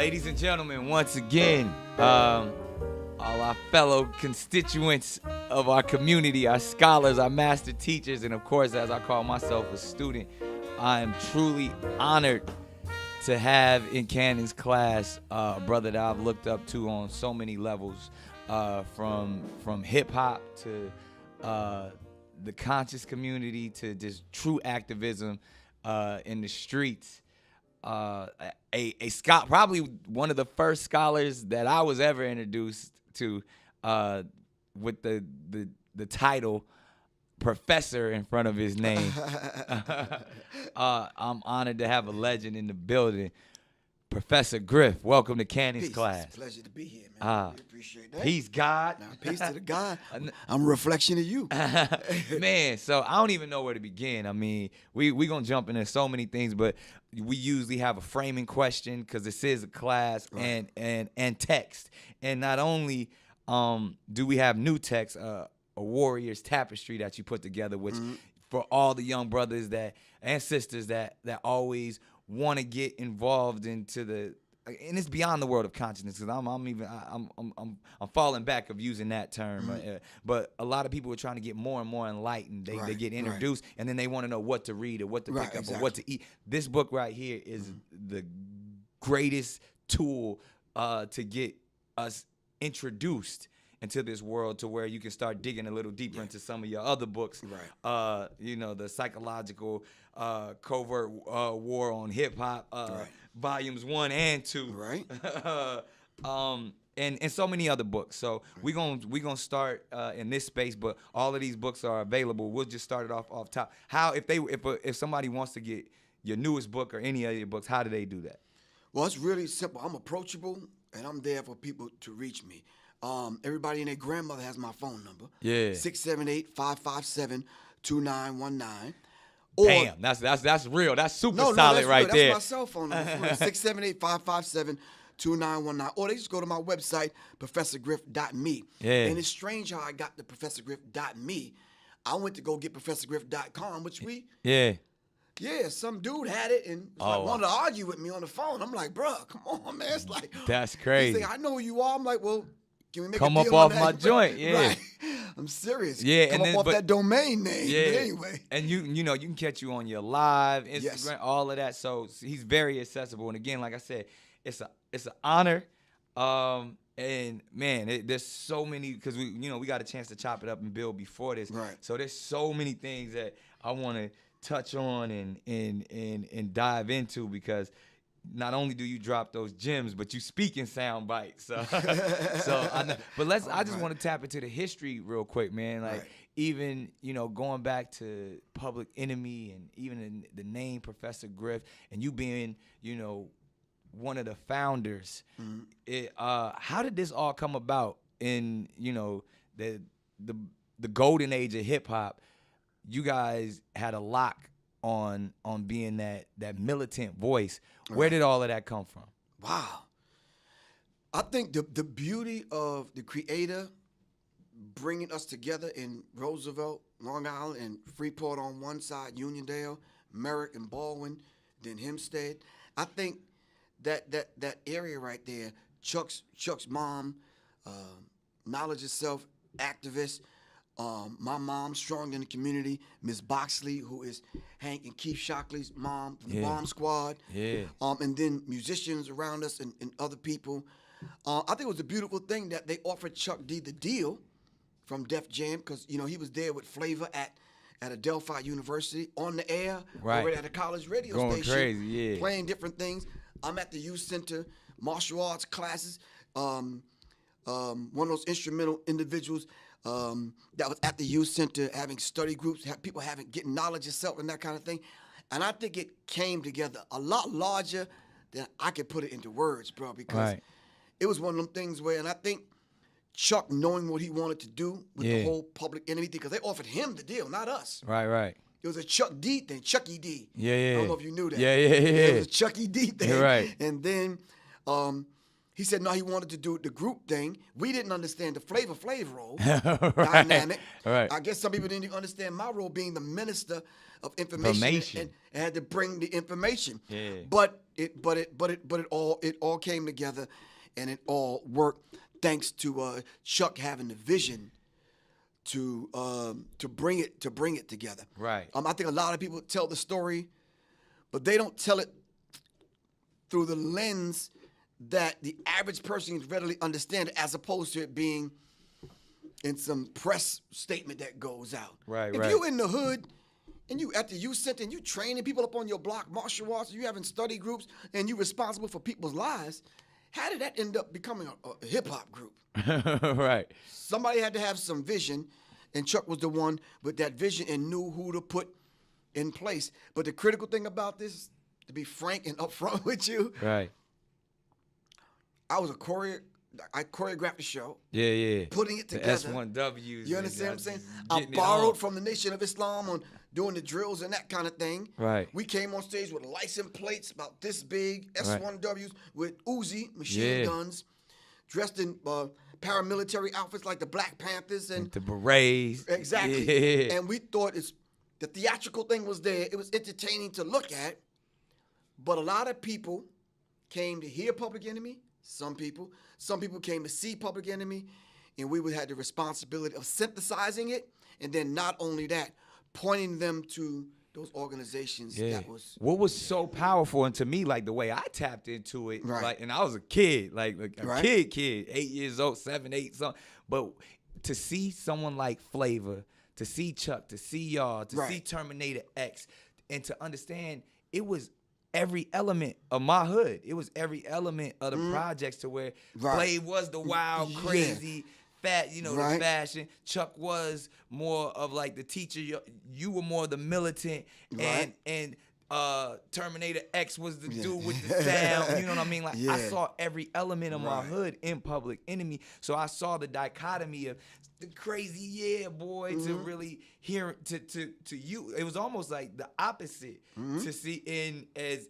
Ladies and gentlemen, once again, all our fellow constituents of our community, our scholars, our master teachers, and of course, as I call myself, a student, I am truly honored to have in Cannon's class a brother that I've looked up to on so many levels, from hip-hop to the conscious community to just true activism in the streets. Probably one of the first scholars that I was ever introduced to with the title professor in front of his name. I'm honored to have a legend in the building. Professor Griff, welcome to Cannon's class. It's a pleasure to be here, man. We appreciate that. Peace, God. Now, peace to the God. I'm a reflection of you. Man, so I don't even know where to begin. I mean, we going to jump into so many things, but we usually have a framing question because this is a class, right, and text. And not only do we have new text, a warrior's tapestry that you put together, which for all the young brothers and sisters that always want to get involved into and it's beyond the world of consciousness, because I'm falling back of using that term, but a lot of people are trying to get more and more enlightened. They get introduced, and then they want to know what to read or what to pick up or what to eat. This book right here is the greatest tool to get us introduced into this world, to where you can start digging a little deeper into some of your other books. The psychological covert war on hip hop, volumes 1 and 2, and so many other books. So we're gonna start in this space, but all of these books are available. We'll just start it off top. How if somebody wants to get your newest book or any of your books, how do they do that? Well, it's really simple. I'm approachable, and I'm there for people to reach me. Everybody and their grandmother has my phone number. 678-557-2919. Damn, that's real. That's super solid right real. there. That's my cell phone number. 678-557-2919. Or they just go to my website, professorgriff.me. And it's strange how I got the professorgriff.me. I went to go get professorgriff.com, which some dude had it and wanted to argue with me on the phone. I'm like, bro, come on, man. It's like, that's crazy. He's like, I know who you are. I'm like, well, can we make come a up deal off on my that? joint? Right. I'm serious. Come up off that domain name. But anyway. And you can catch you on your live, Instagram, all of that. So he's very accessible. And again, like I said, it's an honor. And man, there's so many, because we got a chance to chop it up and build before this. Right. So there's so many things that I want to touch on and dive into, because not only do you drop those gems, but you speak in sound bites. So I know. But I just want to tap into the history real quick, man. Like even going back to Public Enemy, and even in the name Professor Griff, and you being one of the founders. How did this all come about in the golden age of hip hop? You guys had a lock on being that militant voice. Where did all of that come from? Wow. I think the beauty of the Creator bringing us together in Roosevelt, Long Island, and Freeport on one side, Uniondale, Merrick and Baldwin, then Hempstead. I think that area right there, Chuck's mom, knowledge of self, activist. My mom, strong in the community. Miss Boxley, who is Hank and Keith Shockley's mom from the Bomb Squad. And then musicians around us and other people. I think it was a beautiful thing that they offered Chuck D the deal from Def Jam, because he was there with Flavor at Adelphi University on the air, over at a college radio going station, crazy, playing different things. I'm at the youth center, martial arts classes. One of those instrumental individuals that was at the youth center, having study groups, people getting knowledge of self and that kind of thing. And I think it came together a lot larger than I could put it into words, bro, because it was one of them things where, and I think Chuck, knowing what he wanted to do with the whole Public Enemy thing, because they offered him the deal, not us. Right. It was a Chuck D thing, Chucky D. Yeah. I don't know if you knew that. Yeah. It was a Chucky D thing. Right. And then He said no, he wanted to do the group thing. We didn't understand the Flavor role Right. dynamic. Right. I guess some people didn't even understand my role being the minister of information. And had to bring the information. Yeah. But it all came together, and it all worked thanks to Chuck having the vision to bring it together. Right. I think a lot of people tell the story, but they don't tell it through the lens that the average person can readily understand it, as opposed to it being in some press statement that goes out. Right. If you in the hood and you at the youth center and you training people up on your block, martial arts, you having study groups, and you responsible for people's lives, how did that end up becoming a hip hop group? Right. Somebody had to have some vision, and Chuck was the one with that vision and knew who to put in place. But the critical thing about this, to be frank and upfront with you, Right. I choreographed the show. Yeah. Putting it The together. S1Ws. You understand what I'm saying? just I getting it borrowed on. from the Nation of Islam on doing the drills and that kind of thing. Right. We came on stage with license plates about this big, S1Ws with Uzi machine Yeah. guns, dressed in paramilitary outfits like the Black Panthers and The berets. exactly. Yeah. And we thought the theatrical thing was there. It was entertaining to look at, but a lot of people came to hear Public Enemy. Some people came to see Public Enemy, and we had the responsibility of synthesizing it, and then not only that, pointing them to those organizations. Yeah. That was What was so powerful, and to me, like the way I tapped into it, Right. like, and I was a kid, like a Right. kid, 8 years old, 7, 8, something. But to see someone like Flavor, to see Chuck, to see y'all, to Right. see Terminator X, and to understand it was every element of my hood. It was every element of the projects, to where Right. Flav was the wild, Yeah. crazy, fat, the Right. fashion. Chuck was more of like the teacher. You were more the militant, Right. and Terminator X was the dude with the sound. You know what I mean? Like, I Yeah. saw every element of my Right. hood in Public Enemy. So I saw the dichotomy of the crazy boy to really hear to you. It was almost like the opposite to see as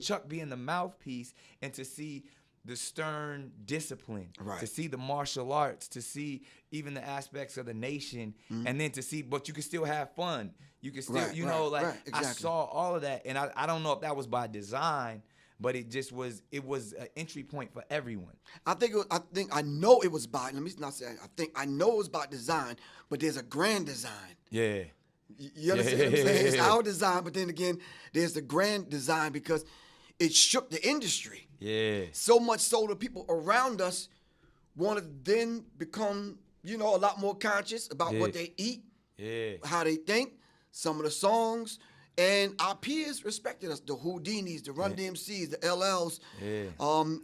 Chuck being the mouthpiece, and to see the stern discipline, Right. to see the martial arts, to see even the aspects of the nation, and then to see, but you can still have fun. You can still, Right, right, I exactly. saw all of that, and I don't know if that was by design, but it was an entry point for everyone. I know it was by. Let me not say. I know it was by design, but there's a grand design. Yeah. You understand what I'm saying? It's Yeah. our design, but then again, there's the grand design because it shook the industry. Yeah. So much so the people around us wanted to then become, a lot more conscious about what they eat, Yeah. how they think, some of the songs, and our peers respected us. The Houdinis, the Run DMCs, the LLs,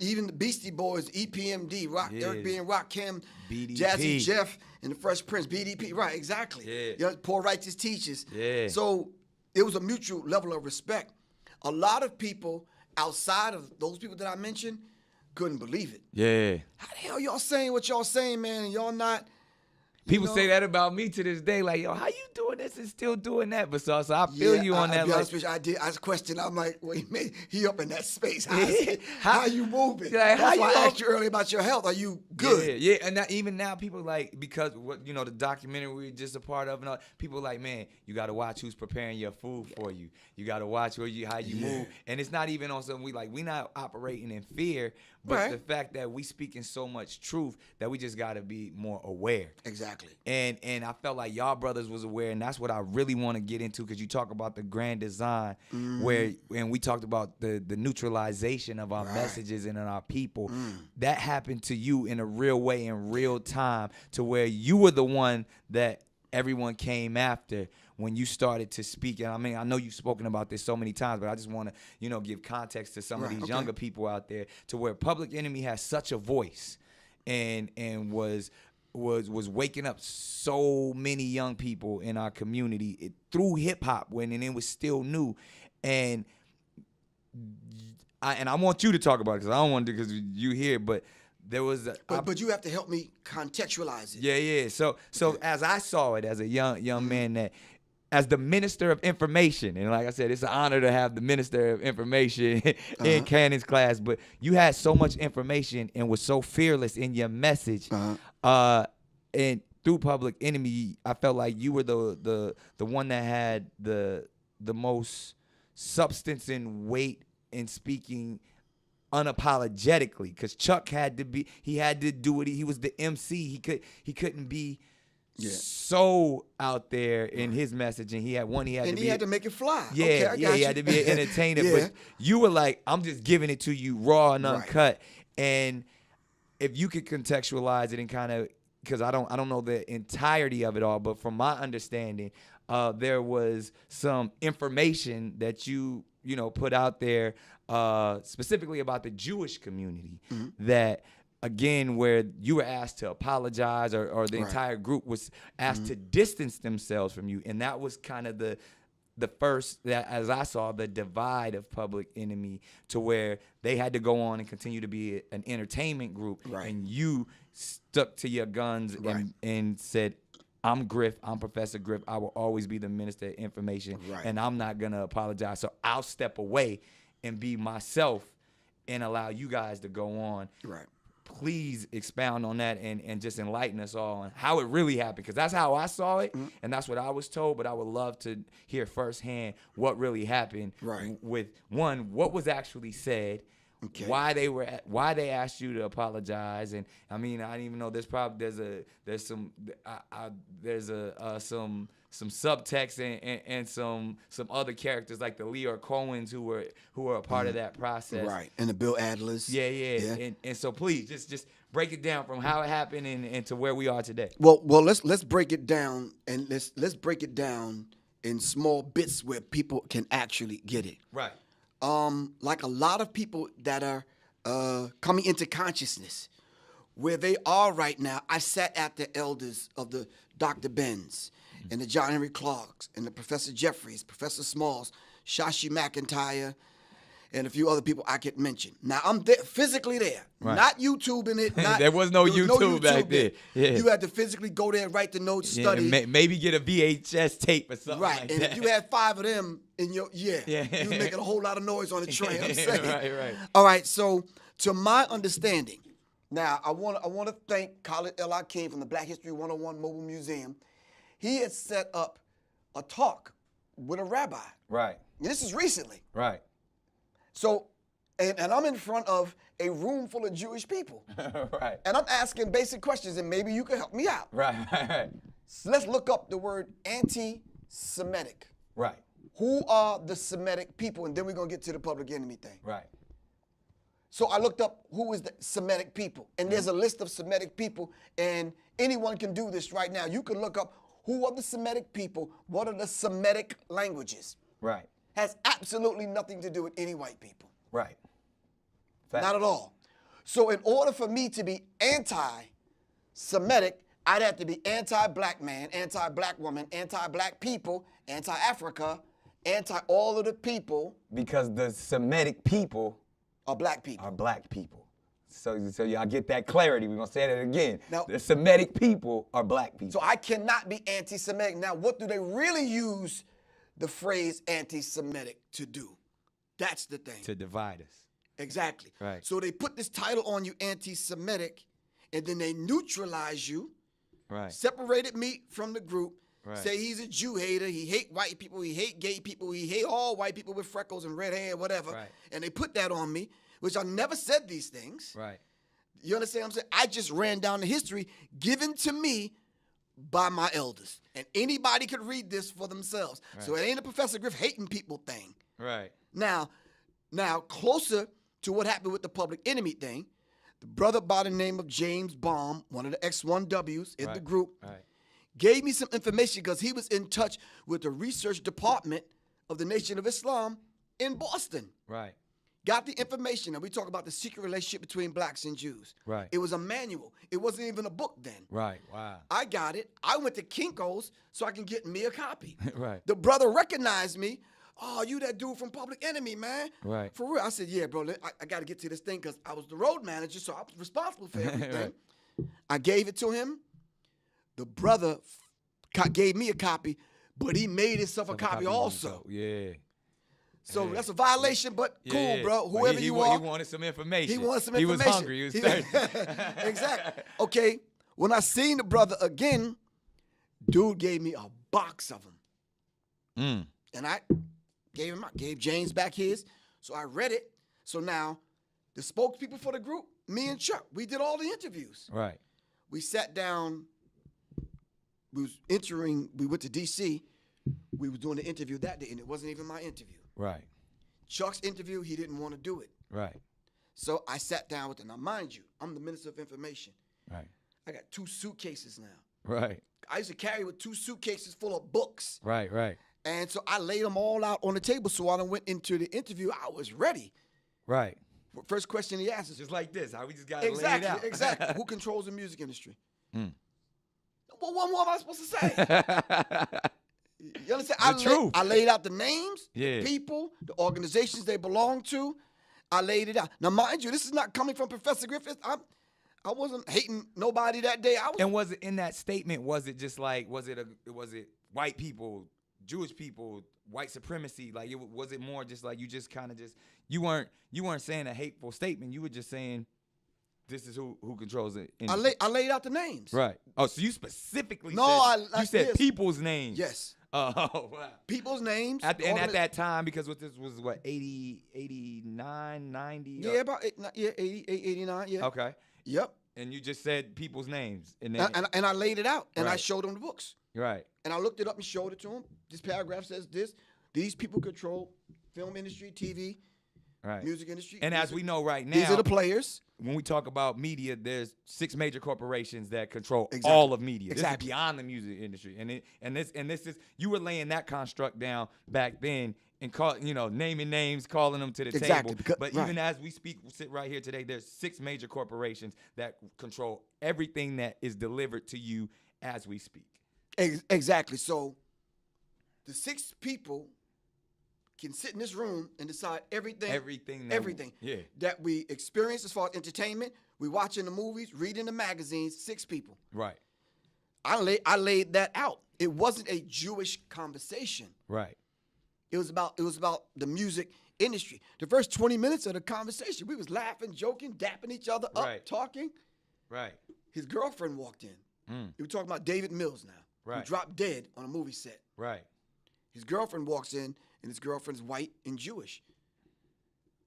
even the Beastie Boys, EPMD, Eric B. and Rakim, BDP. Jazzy Jeff, and the Fresh Prince, BDP. Right, exactly. Yeah. Poor Righteous Teachers. Yeah. So it was a mutual level of respect. A lot of people outside of those people that I mentioned couldn't believe it. Yeah. How the hell y'all saying what y'all saying, man, and y'all not? People say that about me to this day, like, yo, how you doing this and still doing that? But so I feel you on that. I'll be Like, honest with you, I did. I questioned. I'm like, wait a minute, he up in that space. How- How you moving? Like, how That's why you I up- asked you earlier about your health. Are you good? Yeah, and even now, people like, because the documentary we were just a part of, and all, people like, man, you got to watch who's preparing your food for you. You got to watch how you move, and it's not even on something we not operating in fear, but the fact that we speaking so much truth that we just got to be more aware. Exactly. And I felt like y'all brothers was aware, and that's what I really want to get into, because you talk about the grand design, and we talked about the neutralization of our messages and in our people. That happened to you in a real way, in real time, to where you were the one that everyone came after when you started to speak. And I mean, I know you've spoken about this so many times, but I just want to, give context to some of these younger people out there, to where Public Enemy has such a voice and was waking up so many young people in our community through hip hop when it was still new. And I want you to talk about it, because I don't want to, because you here, but there was But you have to help me contextualize it. yeah. So as I saw it as a young man, that as the Minister of Information. And like I said, it's an honor to have the Minister of Information in Cannon's class. But you had so much information and was so fearless in your message. And through Public Enemy, I felt like you were the one that had the most substance and weight in speaking unapologetically, because Chuck had to do it. He was the MC. He couldn't be so out there in his message, and he had to make it fly. Yeah, okay, he had to be an entertainer. But you were like, I'm just giving it to you raw and uncut. And if you could contextualize it and kind of, because I don't know the entirety of it all, but from my understanding, there was some information that you put out there specifically about the Jewish community that, again, where you were asked to apologize, or the entire group was asked to distance themselves from you. And that was kind of the first, that, as I saw, the divide of Public Enemy, to where they had to go on and continue to be an entertainment group. And you stuck to your guns and said, I'm Griff. I'm Professor Griff. I will always be the Minister of Information, and I'm not going to apologize. So I'll step away and be myself and allow you guys to go on. Please expound on that and just enlighten us all on how it really happened, because that's how I saw it, and that's what I was told. But I would love to hear firsthand what really happened with, one, what was actually said, why they asked you to apologize. And I mean, I didn't even know there's some subtext and some other characters like the Lear Cohens who were a part of that process, and the Bill Adlers. And so please just break it down from how it happened and to where we are today. Well, let's break it down, and let's break it down in small bits where people can actually get it. Like a lot of people that are coming into consciousness, where they are right now. I sat at the elders of the Dr. Benz and the John Henry Clarks and the Professor Jeffries, Professor Smalls, Shashi McIntyre, and a few other people I could mention. Now, I'm there, physically there, not YouTubing it. There was no YouTube back then. You had to physically go there, write the notes, study. Maybe get a VHS tape or something like and that. if you had 5 of them in your, you was making a whole lot of noise on the train. I'm saying. Right. All right, so to my understanding, now I want to thank Khalid El Hakim from the Black History 101 Mobile Museum. He had set up a talk with a rabbi. This is recently. So, and I'm in front of a room full of Jewish people. And I'm asking basic questions, and maybe you can help me out. So let's look up the word anti-Semitic. Who are the Semitic people? And then we're going to get to the Public Enemy thing. So I looked up who is the Semitic people. And there's a list of Semitic people, and anyone can do this right now. You can look up who are the Semitic people, what are the Semitic languages. Has absolutely nothing to do with any white people. Not at all. So in order for me to be anti-Semitic, I'd have to be anti-black man, anti-black woman, anti-black people, anti-Africa, anti-all of the people. Because the Semitic people are black people. So y'all get that clarity. We're going to say that again. Now, the Semitic people are black people. So I cannot be anti-Semitic. Now, what do they really use the phrase anti-Semitic to do? That's the thing. To divide us. Exactly. So they put this title on you, anti-Semitic, and then they neutralize you, separated me from the group, say he's a Jew hater, he hate white people, he hate gay people, he hate all white people with freckles and red hair, whatever. And they put that on me, which I never said these things. You understand what I'm saying? I just ran down the history given to me by my elders. And anybody could read this for themselves. So it ain't a Professor Griff hating people thing. Now, closer to what happened with the Public Enemy thing, the brother by the name of James Baum, one of the X1Ws in the group, gave me some information because he was in touch with the research department of the Nation of Islam in Boston. Got the information, and we talk about the secret relationship between blacks and Jews. It was a manual. It wasn't even a book then. Wow. I got it. I went to Kinko's so I can get me a copy. The brother recognized me. Oh, you that dude from Public Enemy, man. For real. I said, yeah, bro, I got to get to this thing because I was the road manager, so I was responsible for everything. I gave it to him. The brother gave me a copy, but he made himself a copy also. Yeah. So Yeah. that's a violation, but cool, bro. But Whoever you are. He wanted some information. He wanted some He information. was hungry. He was thirsty. Exactly. Okay. When I seen the brother again, dude gave me a box of them. And I gave James back his. So I read it. So now the spokespeople for the group, me and Chuck, we did all the interviews. Right. We sat down. We went to D.C. We was doing the interview that day, and it wasn't even my interview. Right. Chuck's interview, he didn't want to do it. Right. So I sat down with him. Now, mind you, I'm the Minister of Information. Right. I got 2 suitcases now. Right. I used to carry with 2 suitcases full of books. Right. Right. And so I laid them all out on the table. So when I went into the interview, I was ready. Right. First question he asked is Just like this, how we just got it exactly, laid out. exactly. Who controls the music industry? Well, what more am I supposed to say? You understand? Truth. I laid out the names, Yeah. the people, the organizations they belong to. I laid it out. Now, mind you, this is not coming from Professor Griffith. I wasn't hating nobody that day. And was it in that statement? Was it just like was it white people, Jewish people, white supremacy? Like was it more just like you just kind of you weren't saying a hateful statement. You were just saying this is who controls it. I laid out the names. Right. Oh, so you specifically you said yes. people's names. Yes. Oh, wow. People's names. At that time, because what this was, 80, 89, 90? Yeah, about 80, 89, yeah. Okay. Yep. And you just said people's names. And I laid it out, and I Right. showed them the books. Right. And I looked it up and showed it to him. This paragraph says this. These people control film industry, TV, Right. music industry. And as we know right now, these are the players. when we talk about media, there's 6 major corporations that control Exactly. all of media. Exactly. This is beyond the music industry. And this is you were laying that construct down back then and naming names, calling them to the Exactly. table. But Right. even as we sit right here today, there's 6 major corporations that control everything that is delivered to you as we speak. Exactly. So the 6 people can sit in this room and decide everything that we experience as far as entertainment. We watching the movies, reading the magazines. 6 people. Right. I laid that out. It wasn't a Jewish conversation. Right. It was about the music industry. The first 20 minutes of the conversation, we was laughing, joking, dapping each other up, Right. talking. Right. His girlfriend walked in. We were talking about David Mills now. Right. Who dropped dead on a movie set. Right. His girlfriend walks in, and his girlfriend's white and Jewish.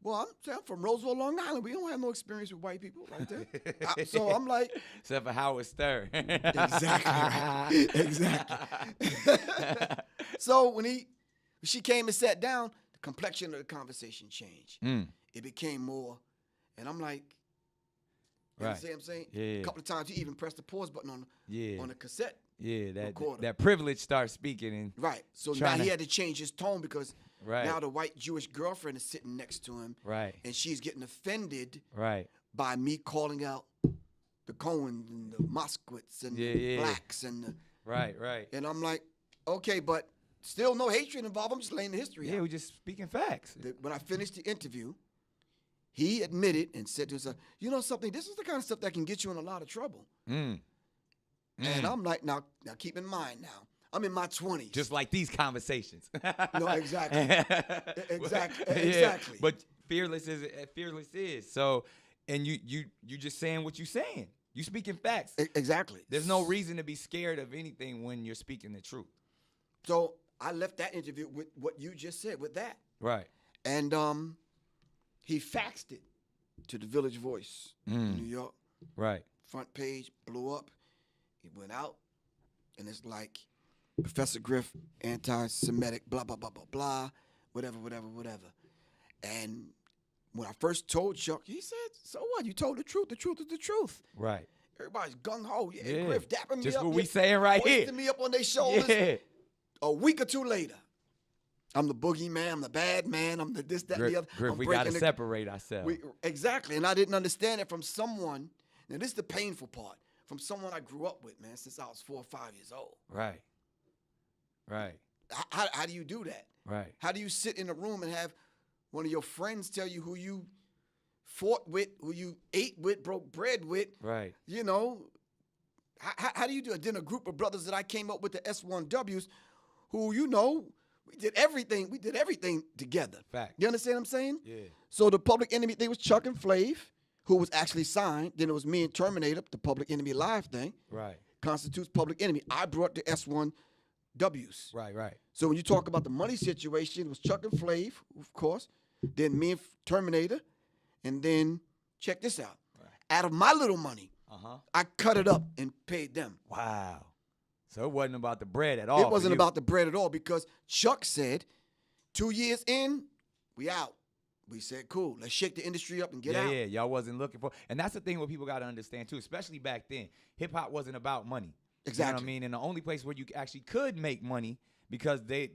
Well, I'm from Roseville, Long Island. We don't have no experience with white people like that. So I'm like, except for Howard Stern. exactly right. Exactly. So when she came and sat down, the complexion of the conversation changed. It became more, and I'm like, you Right. see what I'm saying? Yeah. A couple of times he even pressed the pause button on the cassette. Yeah, recorder. that privilege starts speaking and Right. So now he had to change his tone because Right. now the white Jewish girlfriend is sitting next to him. Right. And she's getting offended Right. by me calling out the Cohens and the Moskowitz and the blacks and the Right. Right. and I'm like, okay, but still no hatred involved. I'm just laying the history Yeah, out. we're just speaking facts. When I finished the interview, he admitted and said to himself, you know something, this is the kind of stuff that can get you in a lot of trouble. And I'm like, now keep in mind now, I'm in my 20s. Just like these conversations. No, exactly. Exactly. Yeah, Exactly. but fearless is. So, and you just saying what you saying. You speaking facts. Exactly. There's no reason to be scared of anything when you're speaking the truth. So I left that interview with what you just said, with that. Right. And he faxed it to the Village Voice in New York. Right. Front page blew up. It went out, and it's like Professor Griff, anti-Semitic, blah, blah, blah, blah, blah, whatever. And when I first told Chuck, he said, so what? You told the truth. The truth is the truth. Right. Everybody's gung-ho. Yeah, Griff dapping me just up. what we saying right here. Hoisting me up on their shoulders. Yeah. A week or 2 later, I'm the boogeyman. I'm the bad man. I'm the this, that, and the other. Griff, we got to separate ourselves. Exactly. And I didn't understand it from someone. Now, this is the painful part. From someone I grew up with, man, since I was 4 or 5 years old. Right. Right. How do you do that? Right. How do you sit in a room and have one of your friends tell you who you fought with, who you ate with, broke bread with? Right. You know, how do you do it? Then a group of brothers that I came up with, the S1Ws, who, you know, we did everything. We did everything together. Fact. You understand what I'm saying? Yeah. So the Public Enemy thing was Chuck and Flav, who was actually signed. Then it was me and Terminator, the Public Enemy Live thing. Right. Constitutes Public Enemy. I brought the S1Ws. Right. So when you talk about the money situation, it was Chuck and Flav, of course. Then me and Terminator. And then, check this out. Right. Out of my little money, I cut it up and paid them. Wow. So it wasn't about the bread at all. It wasn't about the bread at all because Chuck said, 2 years in, we out. We said, cool, let's shake the industry up and get out. Yeah, y'all wasn't looking for. And that's the thing what people got to understand, too, especially back then. Hip-hop wasn't about money. Exactly. You know what I mean? And the only place where you actually could make money because the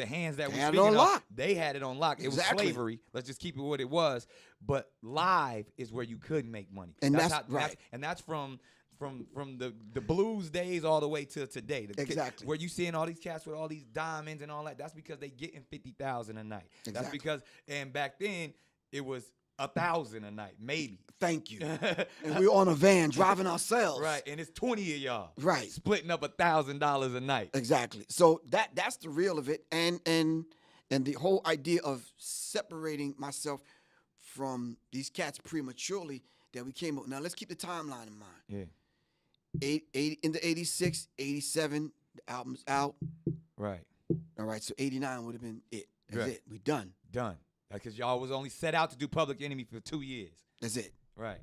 hands that we had it speaking on of, lock. they had it on lock. It was slavery. Let's just keep it what it was. But live is where you could make money. And that's right. That's from the blues days all the way to today. Exactly. Where you seeing all these cats with all these diamonds and all that, that's because they getting 50,000 a night. Exactly. That's because, and back then it was 1,000 a night, maybe. Thank you. And we were on a van driving ourselves. Right, and it's 20 of y'all. Right. Splitting up $1,000 a night. Exactly. So that's the real of it. And the whole idea of separating myself from these cats prematurely that we came up. Now let's keep the timeline in mind. Yeah. Into 86, 87, the album's out. Right. All right, so 89 would have been it. That's Right. it. We done. Done. Because y'all was only set out to do Public Enemy for 2 years. That's it. Right.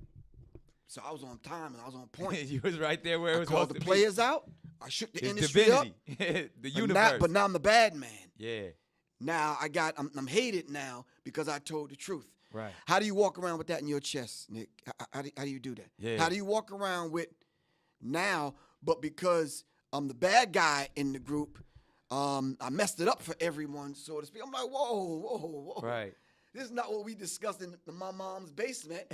So I was on time and I was on point. You was right there where it was I called supposed the to players out. I shook the be. industry up. Divinity. The But universe. but now I'm the bad man. Yeah. Now I'm hated now because I told the truth. Right. How do you walk around with that in your chest, Nick? How do you do that? Yeah. How do you walk around with now, but because I'm the bad guy in the group, I messed it up for everyone, so to speak. I'm like, whoa. Right. This is not what we discussed in my mom's basement,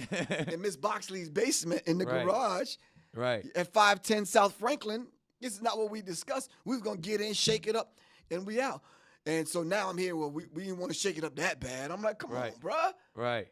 in Miss Boxley's basement in the Right. garage Right. at 510 South Franklin. This is not what we discussed. We was going to get in, shake it up, and we out. And so now I'm here where we didn't want to shake it up that bad. I'm like, come Right. on, bruh. Right.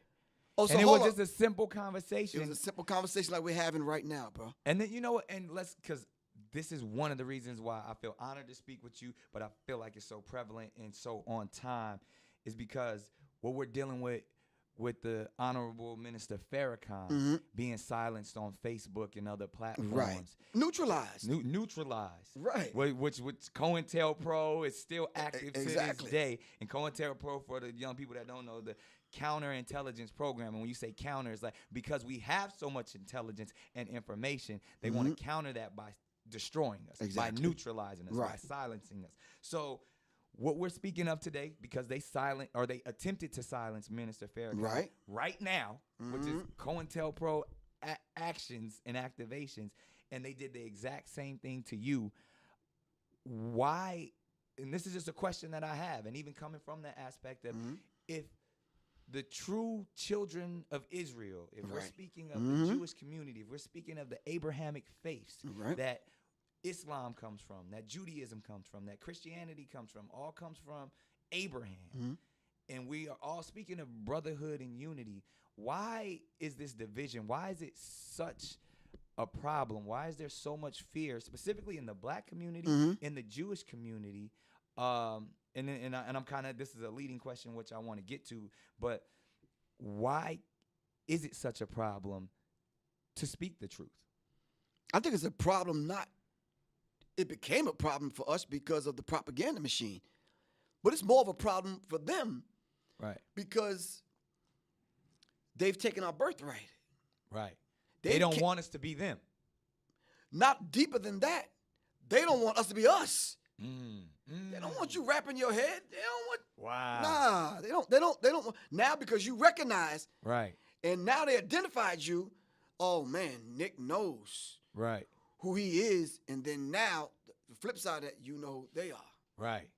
Oh, so And it hold was up. just a simple conversation. It was a simple conversation like we're having right now, bro. And then, you know what? And because this is one of the reasons why I feel honored to speak with you, but I feel like it's so prevalent and so on time, is because what we're dealing with the Honorable Minister Farrakhan being silenced on Facebook and other platforms. Right. Neutralized. Neutralized. Right. Which COINTELPRO is still active to Exactly. this day. And COINTELPRO, for the young people that don't know, the counterintelligence program. And when you say counter, it's like because we have so much intelligence and information, they want to counter that by destroying us, by neutralizing us, by silencing us. So what we're speaking of today, because they attempted to silence Minister Farrakhan right now, which is COINTELPRO actions and activations, and they did the exact same thing to you. Why? And this is just a question that I have, and even coming from the aspect of if the true children of Israel, if we're speaking of the Jewish community, if we're speaking of the Abrahamic faiths that Islam comes from, that Judaism comes from, that Christianity comes from, all comes from Abraham. And we are all speaking of brotherhood and unity. Why is this division? Why is it such a problem? Why is there so much fear, specifically in the black community, in the Jewish community? And I'm kind of, this is a leading question, which I want to get to, but why is it such a problem to speak the truth? I think it's a problem it became a problem for us because of the propaganda machine. But it's more of a problem for them. Right. Because they've taken our birthright. Right. They don't want us to be them. Not deeper than that. They don't want us to be us. They don't want you wrapping your head. They don't want. Wow. Nah, they don't want. Now because you recognize. Right. And now they identified you. Oh man, Nick knows. Right. Who he is, and then now the flip side of that, you know who they are. Right.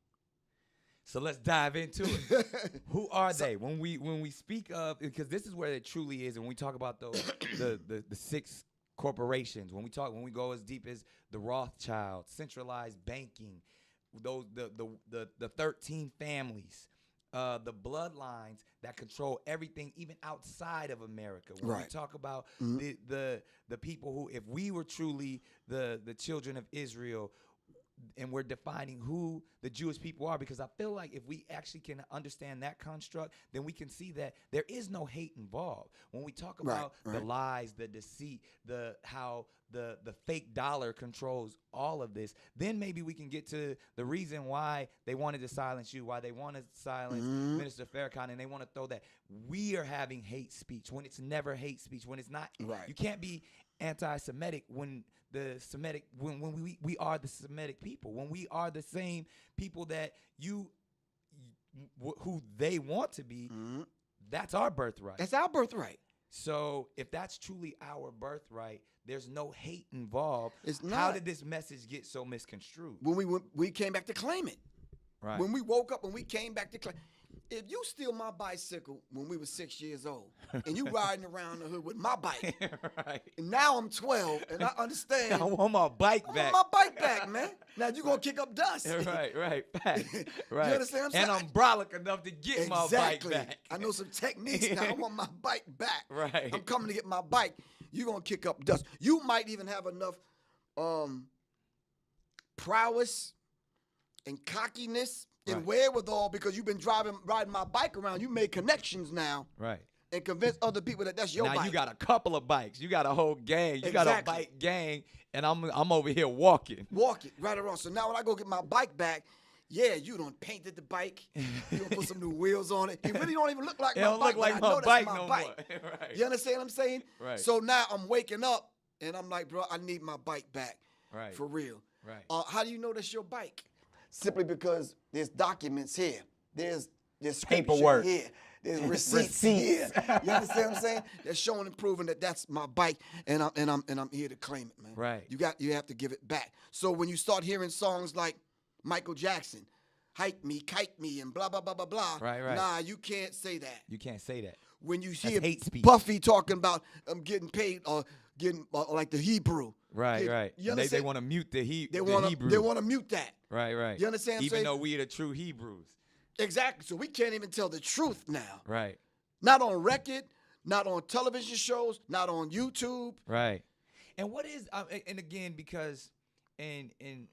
So let's dive into it. Who are they? When we speak of, because this is where it truly is, and when we talk about those the 6 corporations, when we go as deep as the Rothschild, centralized banking, those the 13 families, the bloodlines that control everything, even outside of America. When we talk about the people who, if we were truly the children of Israel, and we're defining who the Jewish people are, because I feel like if we actually can understand that construct, then we can see that there is no hate involved. When we talk about the lies, the deceit, how the fake dollar controls all of this, then maybe we can get to the reason why they wanted to silence you, why they wanted to silence Minister Farrakhan, and they want to throw that we are having hate speech when it's never hate speech, when it's not. Right. You can't be anti-Semitic when we are the Semitic people, when we are the same people that who they want to be. That's our birthright. That's our birthright. So if that's truly our birthright, there's no hate involved. It's not. How did this message get so misconstrued? When we came back to claim it. Right. When we woke up and we came back to claim. If you steal my bicycle when we were 6 years old, and you riding around the hood with my bike, right. and now I'm 12, and I understand. I want my bike back. I want my bike back, man. Now you gonna kick up dust. Right. Right. You Right. understand what I'm saying? And I'm brolic enough to get my bike back. I know some techniques now. I want my bike back. Right. I'm coming to get my bike. You're gonna kick up dust. You might even have enough prowess and cockiness and wherewithal, because you've been riding my bike around. You made connections now. Right. And convince other people that that's your bike. Now you got a couple of bikes. You got a whole gang. You got a Exactly. bike gang, and I'm over here walking. Walking right around. So now when I go get my bike back, yeah, you done painted the bike. You done put some new wheels on it. It really don't even look like It my don't bike. look like but I my know bike that's my no bike. more. Right. You understand what I'm saying? Right. So now I'm waking up and I'm like, bro, I need my bike back. Right. For real. Right. How do you know that's your bike? Simply because there's documents here. There's Paperwork here. There's receipts here. You understand what I'm saying? They're showing and proving that that's my bike, and I'm here to claim it, man. Right. You have to give it back. So when you start hearing songs like Michael Jackson, "Hike Me, Kite Me," and blah blah blah blah blah, Right. Nah, you can't say that. You can't say that. When you hear hate speech. Puffy talking about getting paid or getting like the Hebrew, Right. You And they understand? want to mute the They Hebrew. want to mute that. Right. You understand what I'm Even saying? though we are the true Hebrews. Exactly. So we can't even tell the truth now. Right. Not on record, not on television shows, not on YouTube. Right. And what is and again, because and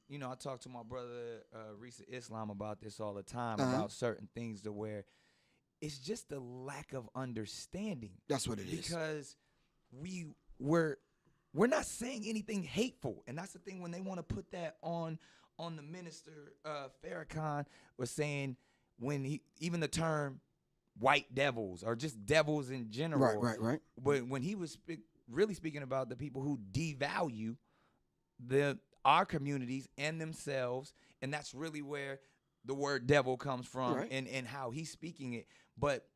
you know, I talk to my brother Risa Islam about this all the time, about certain things to where it's just the lack of understanding. That's what it is. Because we're not saying anything hateful, and that's the thing when they want to put that on the minister Farrakhan was saying, when even the term white devils or just devils in general. Right. But when he was really speaking about the people who devalue our communities and themselves, and that's really where the word devil comes from, and how he's speaking it. But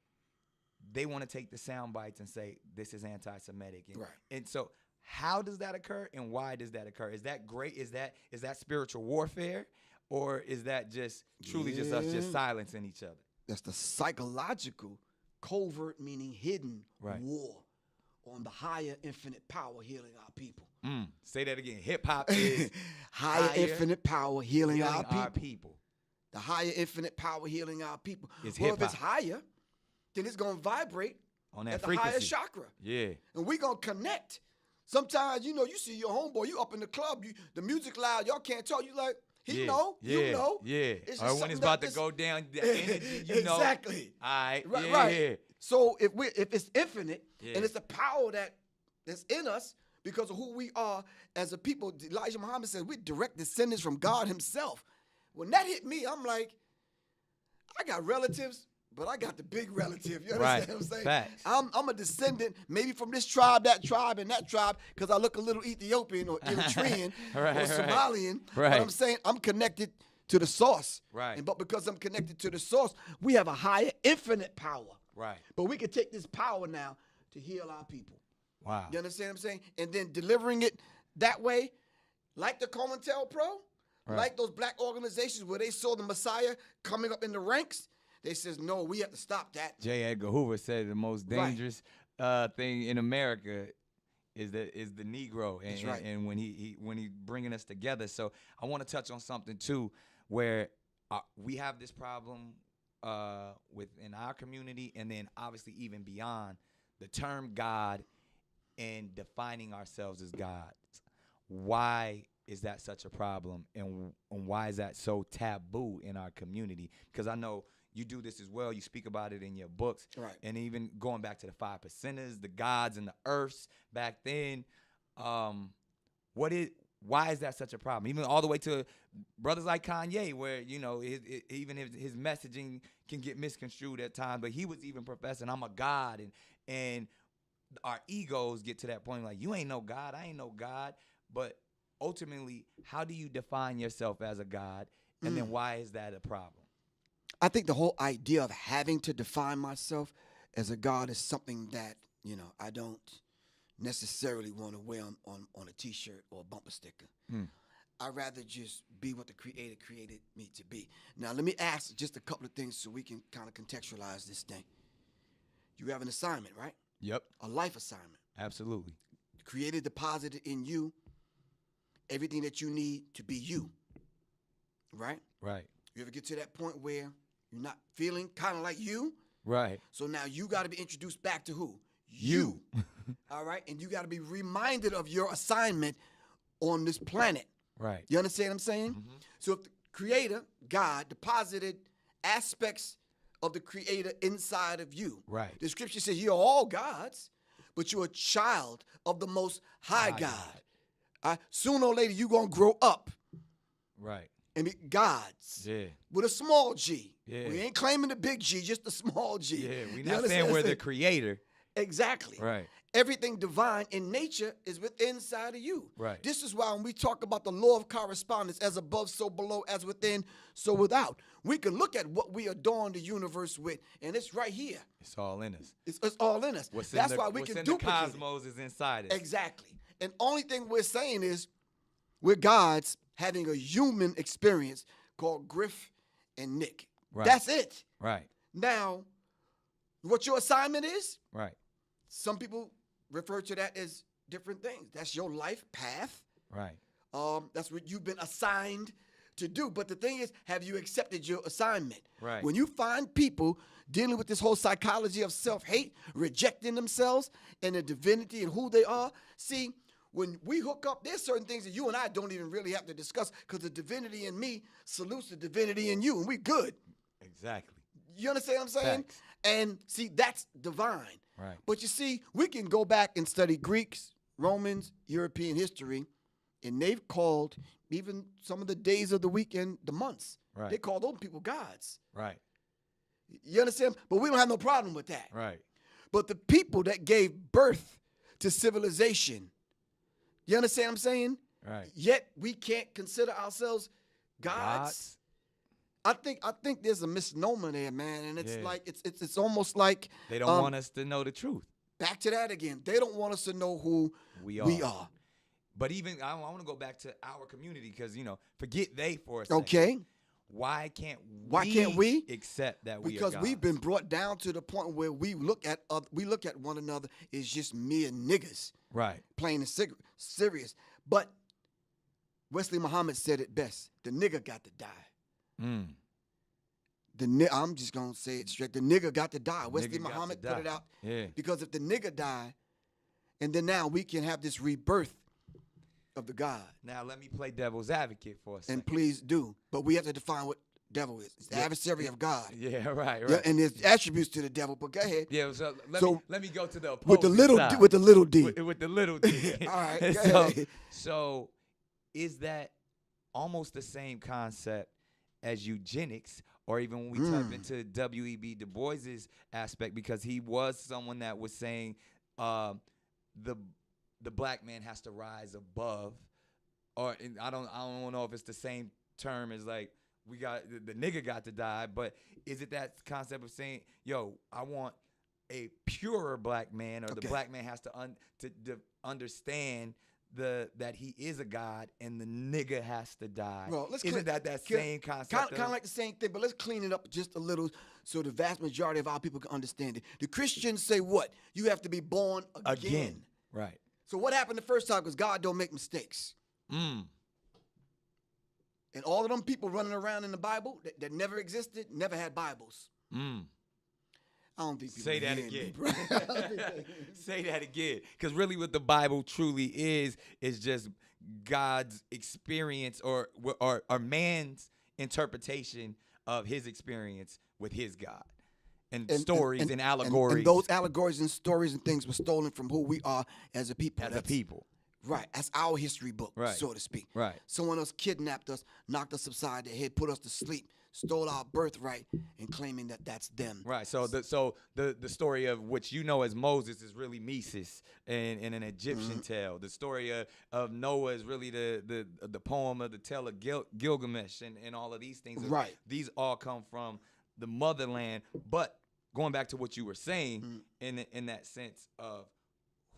they want to take the sound bites and say this is anti-Semitic, and so how does that occur, and why does that occur? Is that great? Is that spiritual warfare, or is that just truly just us just silencing each other? That's the psychological, covert, meaning hidden war on the higher infinite power healing our people. Say that again. Hip hop is higher infinite power healing our people. people. The higher infinite power healing our people. It's well, if hip-hop. it's higher, then it's going to vibrate On that at the frequency. higher chakra. Yeah. And we going to connect. Sometimes, you see your homeboy, you up in the club, the music loud, y'all can't talk. You like, you know. Yeah. It's just Or when something it's about that to go down, the energy, you know. Exactly. All right. Right. So if it's infinite Yeah. and it's the power that's in us because of who we are as a people, Elijah Muhammad said we're direct descendants from God himself. When that hit me, I'm like, I got relatives, but I got the big relative. You understand what I'm saying? Facts. I'm a descendant maybe from this tribe, that tribe, and that tribe because I look a little Ethiopian or Eritrean or Somalian. Right. But I'm saying I'm connected to the source. Right. But because I'm connected to the source, we have a higher infinite power. Right. But we can take this power now to heal our people. Wow. You understand what I'm saying? And then delivering it that way, like the COINTELPRO, like those black organizations where they saw the Messiah coming up in the ranks, they says, no, we have to stop that. J. Edgar Hoover said the most dangerous thing in America is the Negro, and, That's right. and when he bringing us together. So I want to touch on something too, where we have this problem within our community, and then obviously even beyond the term God and defining ourselves as gods. Why is that such a problem, and why is that so taboo in our community? Because I know you do this as well. You speak about it in your books. Right. And even going back to the 5 percenters, the gods and the earths back then, why is that such a problem? Even all the way to brothers like Kanye, where, you know, even his messaging can get misconstrued at times, but he was even professing, I'm a god, and our egos get to that point like, you ain't no God, I ain't no God. But ultimately, how do you define yourself as a God, and then why is that a problem? I think the whole idea of having to define myself as a God is something that, you know, I don't necessarily want to wear on a T-shirt or a bumper sticker. I'd rather just be what the Creator created me to be. Now, let me ask just a couple of things so we can kind of contextualize this thing. You have an assignment, right? Yep. A life assignment. Absolutely. The Creator deposited in you everything that you need to be you, right? Right. You ever get to that point where you're not feeling kind of like you? Right. So now you got to be introduced back to who? You. All right? And you got to be reminded of your assignment on this planet. Right. You understand what I'm saying? Mm-hmm. So if the Creator, God, deposited aspects of the Creator inside of you. Right. The scripture says you're all gods, but you're a child of the Most High God. Sooner or later, you're going to grow up. Right. And be gods. Yeah. With a small G. Yeah. We ain't claiming the big G, just the small G. Yeah, we're not saying we're the creator. Exactly. Right. Everything divine in nature is within inside of you. Right. This is why when we talk about the law of correspondence, as above, so below, as within, so without, we can look at what we adorn the universe with, and it's right here. It's all in us. It's all in us. That's why we can duplicate. The cosmos is inside us. Exactly. And only thing we're saying is we're gods having a human experience called Griff and Nick. Right. That's it. Right. Now, what your assignment is, right. Some people refer to that as different things. That's your life path. Right. That's what you've been assigned to do. But the thing is, have you accepted your assignment? Right. When you find people dealing with this whole psychology of self-hate, rejecting themselves and their divinity and who they are, see, when we hook up, there's certain things that you and I don't even really have to discuss because the divinity in me salutes the divinity in you, and we good. Exactly. You understand what I'm saying? Facts. And see, that's divine. Right. But you see, we can go back and study Greeks, Romans, European history, and they've called even some of the days of the weekend the months. Right. They call those people gods. Right. You understand? But we don't have no problem with that. Right. But the people that gave birth to civilization, you understand what I'm saying? Right. Yet we can't consider ourselves gods. I think there's a misnomer there, man, and it's like it's almost like they don't want us to know the truth. Back to that again. They don't want us to know who we are. But even I want to go back to our community because forget they for a second. Okay. Why can't we accept that we are Because gods? we've been brought down to the point where we look at one another as just mere niggas. Right. Plain and serious. But Wesley Muhammad said it best. The nigga got to die. I'm just going to say it straight. The nigga got to die. Wesley Muhammad put it out. Yeah. Because if the nigga die, and then now we can have this rebirth of the God. Now let me play devil's advocate for a second. And please do. But we have to define what devil is. It's the adversary of God. Yeah, right. Yeah, and there's attributes to the devil, but go ahead. Yeah, so let me go to the opposing with the little side. D, with the little D. With the little D. All right, go ahead. So is that almost the same concept as eugenics, or even when we tap into W.E.B. Du Bois's aspect, because he was someone that was saying the black man has to rise above, or I don't know if it's the same term as like we got the nigga got to die, but is it that concept of saying, yo, I want a purer black man, or the black man has to understand that he is a god, and the nigga has to die. Well, Isn't that same concept? Kind of like the same thing, but let's clean it up just a little so the vast majority of our people can understand it. The Christians say what? You have to be born again. Right. So what happened the first time? Because God don't make mistakes. And all of them people running around in the Bible that never existed, never had Bibles. I don't think people say that again. Say that again. Because really what the Bible truly is just God's experience or man's interpretation of his experience with his God. And stories and allegories. And those allegories and stories and things were stolen from who we are as a people. As a people. Right. That's our history book, right. so to speak. Right. Someone else kidnapped us, knocked us upside the head, put us to sleep, stole our birthright, and claiming that that's them. Right. So the story of which you know as Moses is really Mesis in an Egyptian tale. The story of Noah is really the poem of the tale of Gilgamesh and all of these things. Right. These all come from the motherland. But going back to what you were saying in that sense of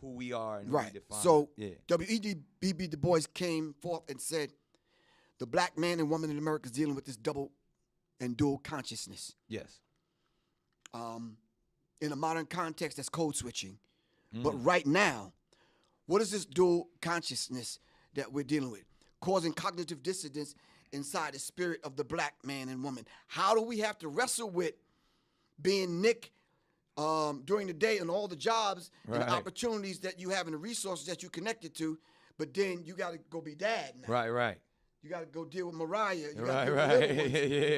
who we are and who we define. So W.E.B. Du Bois came forth and said, the black man and woman in America is dealing with this double and dual consciousness. Yes. In a modern context, that's code switching. But right now, what is this dual consciousness that we're dealing with? Causing cognitive dissonance inside the spirit of the black man and woman. How do we have to wrestle with being Nick during the day and all the jobs and the opportunities that you have and the resources that you connected to, but then you got to go be dad now. Right. You got to go deal with Mariah. You right.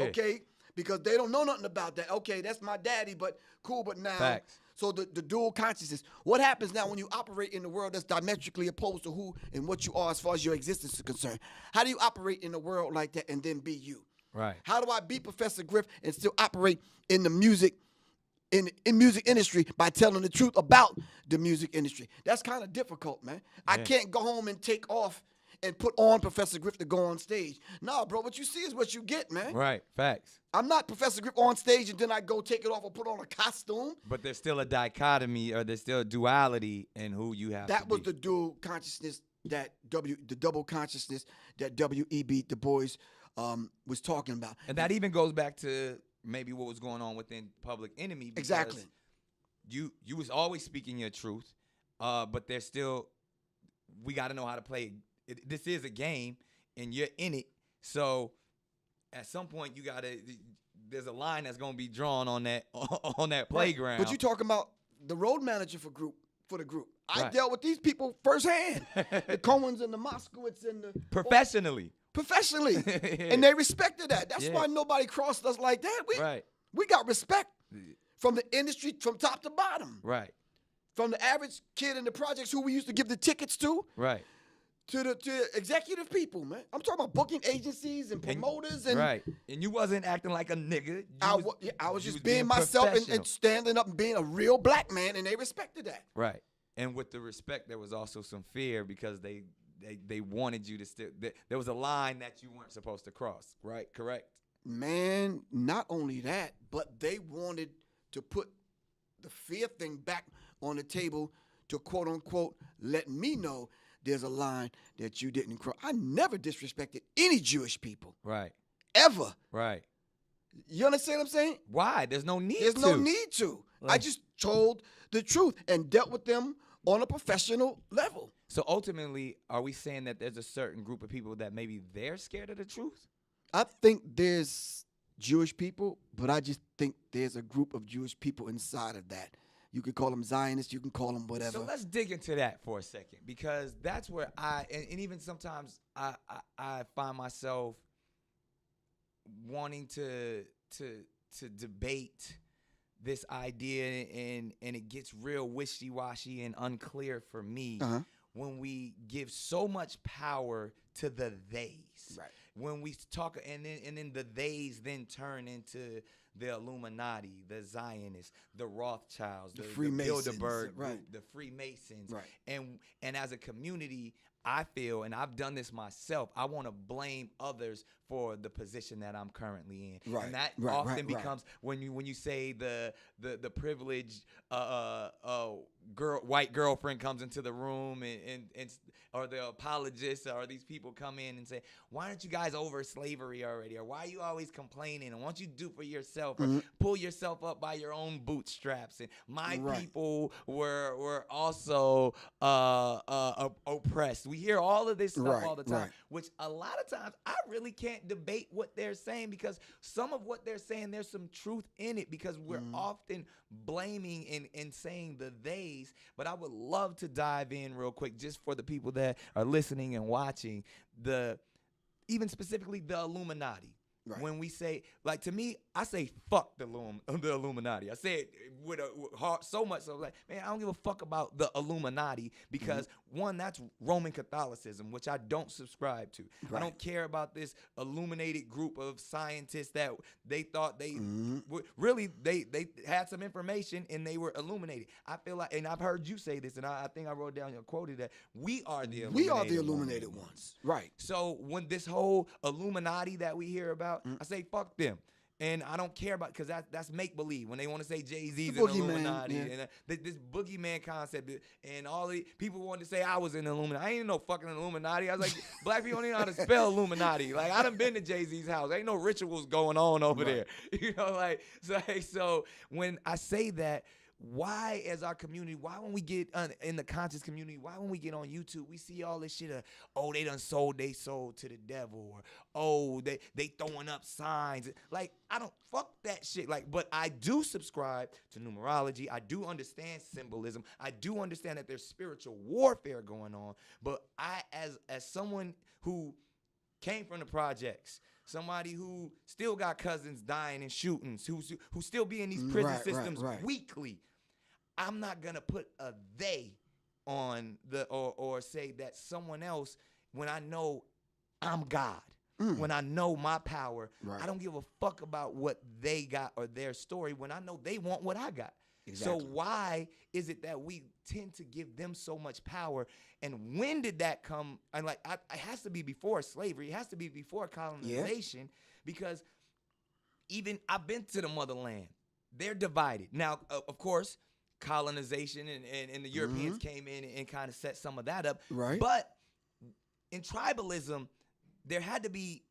Okay? Because they don't know nothing about that. Okay, that's my daddy, but cool, but now. Facts. So the dual consciousness. What happens now when you operate in a world that's diametrically opposed to who and what you are as far as your existence is concerned? How do you operate in a world like that and then be you? Right. How do I be Professor Griff and still operate in the music in music industry by telling the truth about the music industry? That's kind of difficult, man. Yeah. I can't go home and take off and put on Professor Griff to go on stage. Nah, bro, what you see is what you get, man. Right, facts. I'm not Professor Griff on stage and then I go take it off or put on a costume. But there's still a dichotomy or there's still a duality in who you have to be. That was the dual consciousness the double consciousness that W.E.B. Du Bois was talking about. And that even goes back to maybe what was going on within Public Enemy. Exactly. You was always speaking your truth, but there's still, we got to know how to play. This is a game, and you're in it. So at some point, there's a line that's gonna be drawn on that playground. But you talking about the road manager for the group. I Right. dealt with these people firsthand. The Cohens and the Moskowitz and the Professionally. And they respected that. That's why nobody crossed us like that. We got respect from the industry from top to bottom. Right. From the average kid in the projects who we used to give the tickets to. Right. To the executive people, man. I'm talking about booking agencies and promoters and right. And you wasn't acting like a nigga. I was just being myself and standing up and being a real black man, and they respected that. Right. And with the respect, there was also some fear because they wanted you to still. There was a line that you weren't supposed to cross. Right. Correct. Man, not only that, but they wanted to put the fear thing back on the table to quote unquote let me know there's a line that you didn't cross. I never disrespected any Jewish people. Right. Ever. Right. You understand what I'm saying? Why? There's no need to. There's no need to. I just told the truth and dealt with them on a professional level. So ultimately, are we saying that there's a certain group of people that maybe they're scared of the truth? I think there's Jewish people, but I just think there's a group of Jewish people inside of that. You can call them Zionists, you can call them whatever. So let's dig into that for a second, because that's where and even sometimes I find myself wanting to debate this idea, and it gets real wishy-washy and unclear for me when we give so much power to the theys. Right. When we talk, and then the theys then turn into the Illuminati, the Zionists, the Rothschilds, the Freemasons, Bilderberg right. group, the Freemasons. Right. And as a community, I feel, and I've done this myself, I want to blame others for the position that I'm currently in. Right. And that often becomes when you say the privileged white girlfriend comes into the room and or the apologists or these people come in and say, why aren't you guys over slavery already? Or why are you always complaining? And what you do for yourself? Or pull yourself up by your own bootstraps. And my people were also oppressed. We hear all of this stuff all the time, Right. which a lot of times I really can't debate what they're saying, because some of what they're saying, there's some truth in it, because we're often blaming and saying the theys. But I would love to dive in real quick, just for the people that are listening and watching, even specifically the Illuminati. Right. When we say, like, to me, I say fuck the Illuminati. I say it with heart, so much so, like, man, I don't give a fuck about the Illuminati, because one, that's Roman Catholicism, which I don't subscribe to. Right. I don't care about this illuminated group of scientists that they thought they really they had some information and they were illuminated. I feel like, and I've heard you say this, and I think I wrote down your quoted that we are the illuminated ones. Right. So when this whole Illuminati that we hear about, I say fuck them. And I don't care about, because that's make believe when they want to say Jay-Z's an Illuminati, and this boogeyman concept, and all the people want to say I was in the Illuminati. I ain't no fucking Illuminati. I was like, black people don't even know how to spell Illuminati. Like, I done been to Jay-Z's house. Ain't no rituals going on over there. You know, like, so when I say that, why, as our community, why when we get in the conscious community, why when we get on YouTube, we see all this shit of, oh, they done sold they soul to the devil, or, oh, they throwing up signs. Like, I don't, fuck that shit. Like, but I do subscribe to numerology. I do understand symbolism. I do understand that there's spiritual warfare going on. But I, as someone who came from the projects, somebody who still got cousins dying in shootings, who still be in these prison systems weekly, I'm not gonna put a they on the or say that someone else when I know I'm God, when I know my power. I don't give a fuck about what they got or their story when I know they want what I got. Exactly. So why is it that we tend to give them so much power? And when did that come? And like, it has to be before slavery. It has to be before colonization, because even I've been to the motherland. They're divided. Now, of course, colonization and the Europeans came in and kind of set some of that up. Right. But in tribalism, there had to be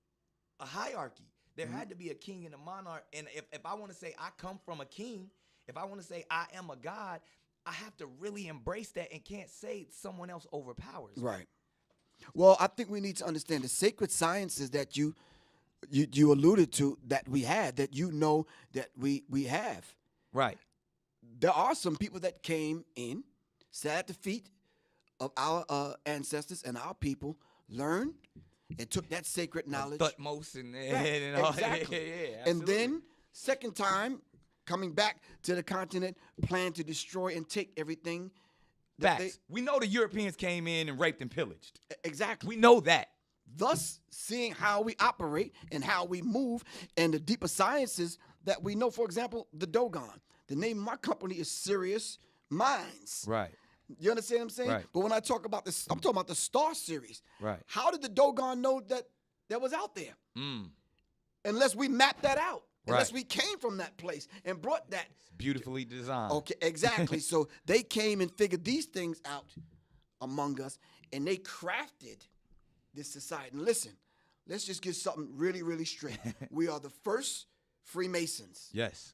a hierarchy. There had to be a king and a monarch. And if I want to say I come from a king, if I want to say I am a god, I have to really embrace that and can't say someone else overpowers me. Right. Well, I think we need to understand the sacred sciences that you alluded to, that we had, that you know that we have. Right. There are some people that came in, sat at the feet of our ancestors and our people, learned and took that sacred knowledge. Thutmose and all. Exactly. Yeah, and then, second time, coming back to the continent, plan to destroy and take everything. Facts. We know the Europeans came in and raped and pillaged. Exactly. We know that. Thus, seeing how we operate and how we move and the deeper sciences that we know. For example, the Dogon. The name of my company is Serious Minds. Right. You understand what I'm saying? Right. But when I talk about this, I'm talking about the Star Series. Right. How did the Dogon know that was out there? Unless we mapped that out. Unless we came from that place and brought that. It's beautifully designed. Okay, exactly. So they came and figured these things out among us, and they crafted this society. And listen, let's just get something really, really straight. We are the first Freemasons. Yes.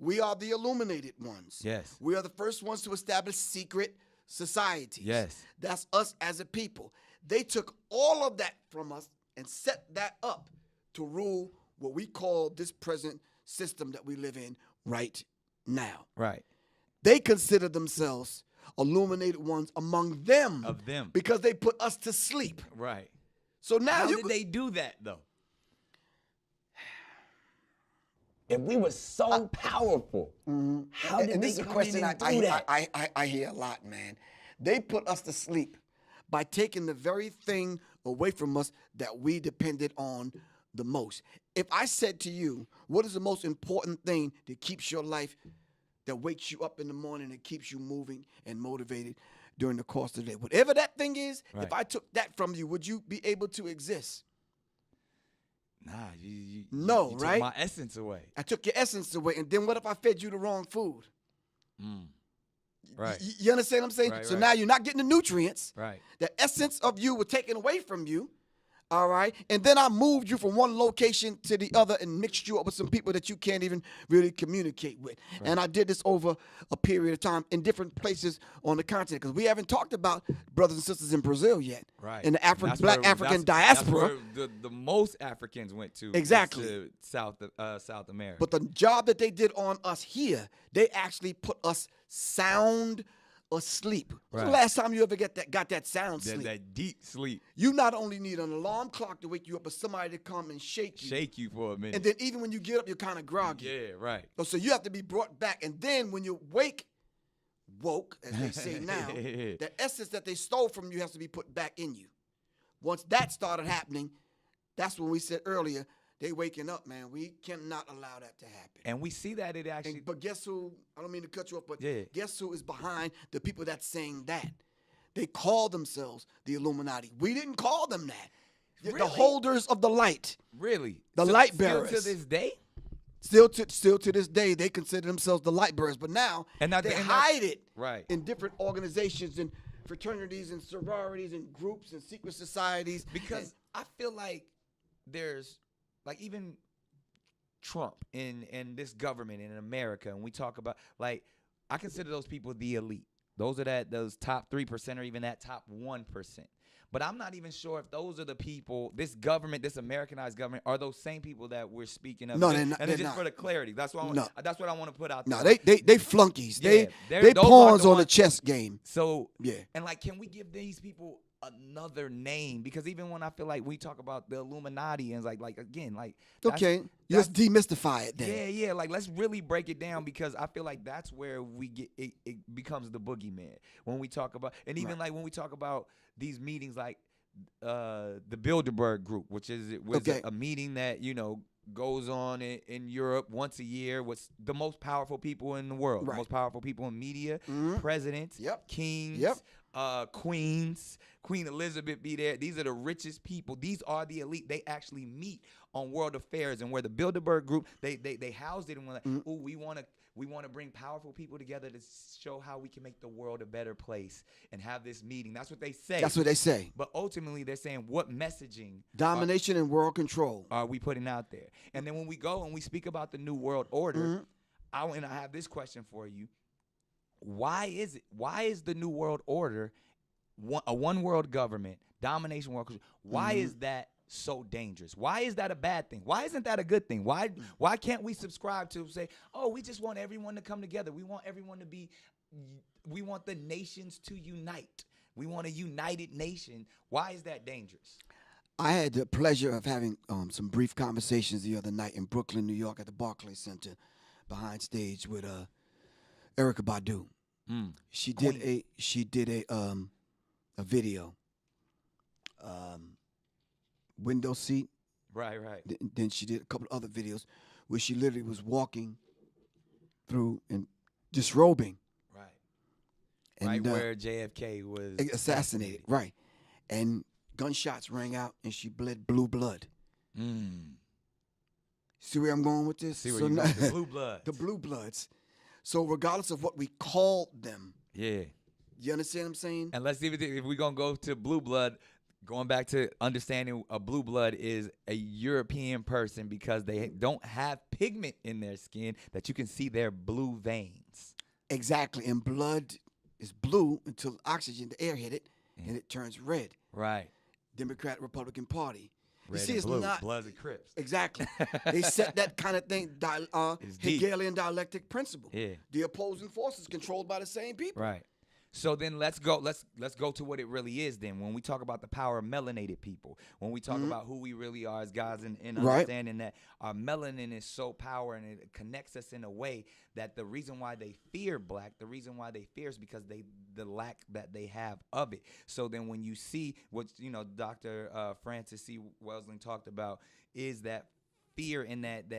We are the illuminated ones. Yes. We are the first ones to establish secret societies. Yes. That's us as a people. They took all of that from us and set that up to rule what we call this present system that we live in right now. Right. They consider themselves illuminated ones among them. Of them. Because they put us to sleep. Right. So now how did they do that, though? If we were so powerful, how did and they this is a come question in and do that? I hear a lot, man. They put us to sleep by taking the very thing away from us that we depended on the most. If I said to you, what is the most important thing that keeps your life, that wakes you up in the morning and keeps you moving and motivated during the course of the day? Whatever that thing is, if I took that from you, would you be able to exist? Nah, you right? took my essence away. I took your essence away, and then what if I fed you the wrong food? Right. You understand what I'm saying? Right, so right. now you're not getting the nutrients. Right. The essence of you was taken away from you. All right. And then I moved you from one location to the other and mixed you up with some people that you can't even really communicate with. Right. And I did this over a period of time in different places on the continent, because we haven't talked about brothers and sisters in Brazil yet. Right. In the Black African diaspora. That's where the most Africans went to. Exactly. To South America. But the job that they did on us here, they actually put us sound asleep. Right. When's the last time you ever got that sound sleep? That deep sleep. You not only need an alarm clock to wake you up, but somebody to come and shake you. Shake you for a minute. And then even when you get up, you're kind of groggy. Yeah, right. So you have to be brought back. And then when you woke, as they say now, the essence that they stole from you has to be put back in you. Once that started happening, that's when we said earlier, they waking up, man. We cannot allow that to happen. And we see that it actually. But guess who? I don't mean to cut you off, but yeah. Guess who is behind the people that's saying that? They call themselves the Illuminati. We didn't call them that. Really? The holders of the light. Really? The light bearers. Still to this day? Still to this day, they consider themselves the light bearers. But now they hide it in different organizations and fraternities and sororities and groups and secret societies. Because I feel like there's, like, even Trump and this government in America, and we talk about, like, I consider those people the elite. Those are those top 3% or even that top 1%. But I'm not even sure if those are the people, this government, this Americanized government, are those same people that we're speaking of. No, they're not. And it's just for the clarity. That's what I want to put out there. No, they flunkies. Yeah, they pawns on the chess game. So, yeah. And, like, can we give these people another name? Because even when I feel like we talk about the Illuminati and like again, like, okay, let's demystify it then. Yeah, like, let's really break it down, because I feel like that's where we get it becomes the boogeyman when we talk about, and even like when we talk about these meetings, like the Bilderberg Group, which was a meeting that goes on in Europe once a year with the most powerful people in the world, the most powerful people in media, presidents, kings, queens. Queen Elizabeth be there. These are the richest people. These are the elite. They actually meet on world affairs, and where the Bilderberg Group, they housed it and were like, ooh, we want to bring powerful people together to show how we can make the world a better place and have this meeting. That's what they say. That's what they say. But ultimately, they're saying, what messaging, domination and world control, are we putting out there? And then when we go and we speak about the New World Order, I have this question for you. Why is the New World Order a one world government, domination world control? Why is that so dangerous? Why is that a bad thing? Why isn't that a good thing? Why can't we subscribe to say, oh, we just want everyone to come together. We want everyone to we want the nations to unite. We want a united nation. Why is that dangerous? I had the pleasure of having some brief conversations the other night in Brooklyn, New York, at the Barclays Center, behind stage with Erykah Badu. She did a video, window seat. Right. Then she did a couple other videos where she literally was walking through and disrobing. Right. And, where JFK was assassinated. Right. And gunshots rang out and she bled blue blood. See where I'm going with this? See where you're going. The blue bloods. The blue bloods. So regardless of what we called them. Yeah. You understand what I'm saying? And let's see if we're going to go to blue blood, going back to understanding a blue blood is a European person because they don't have pigment in their skin that you can see their blue veins. Exactly. And blood is blue until oxygen, the air hit it, and it turns red. Right. Democrat, Republican Party. Red you see, and it's blue, not Bloods and Crips. Exactly. They set that kind of thing, Hegelian dialectic principle. Yeah. The opposing forces controlled by the same people. Right. So then let's go to what it really is then. When we talk about the power of melanated people, when we talk about who we really are as guys and understanding that our melanin is so powerful and it connects us in a way that the reason why they fear black, the reason why they fear is because the lack that they have of it. So then when you see what Dr. Francis C. Welsing talked about is that fear and that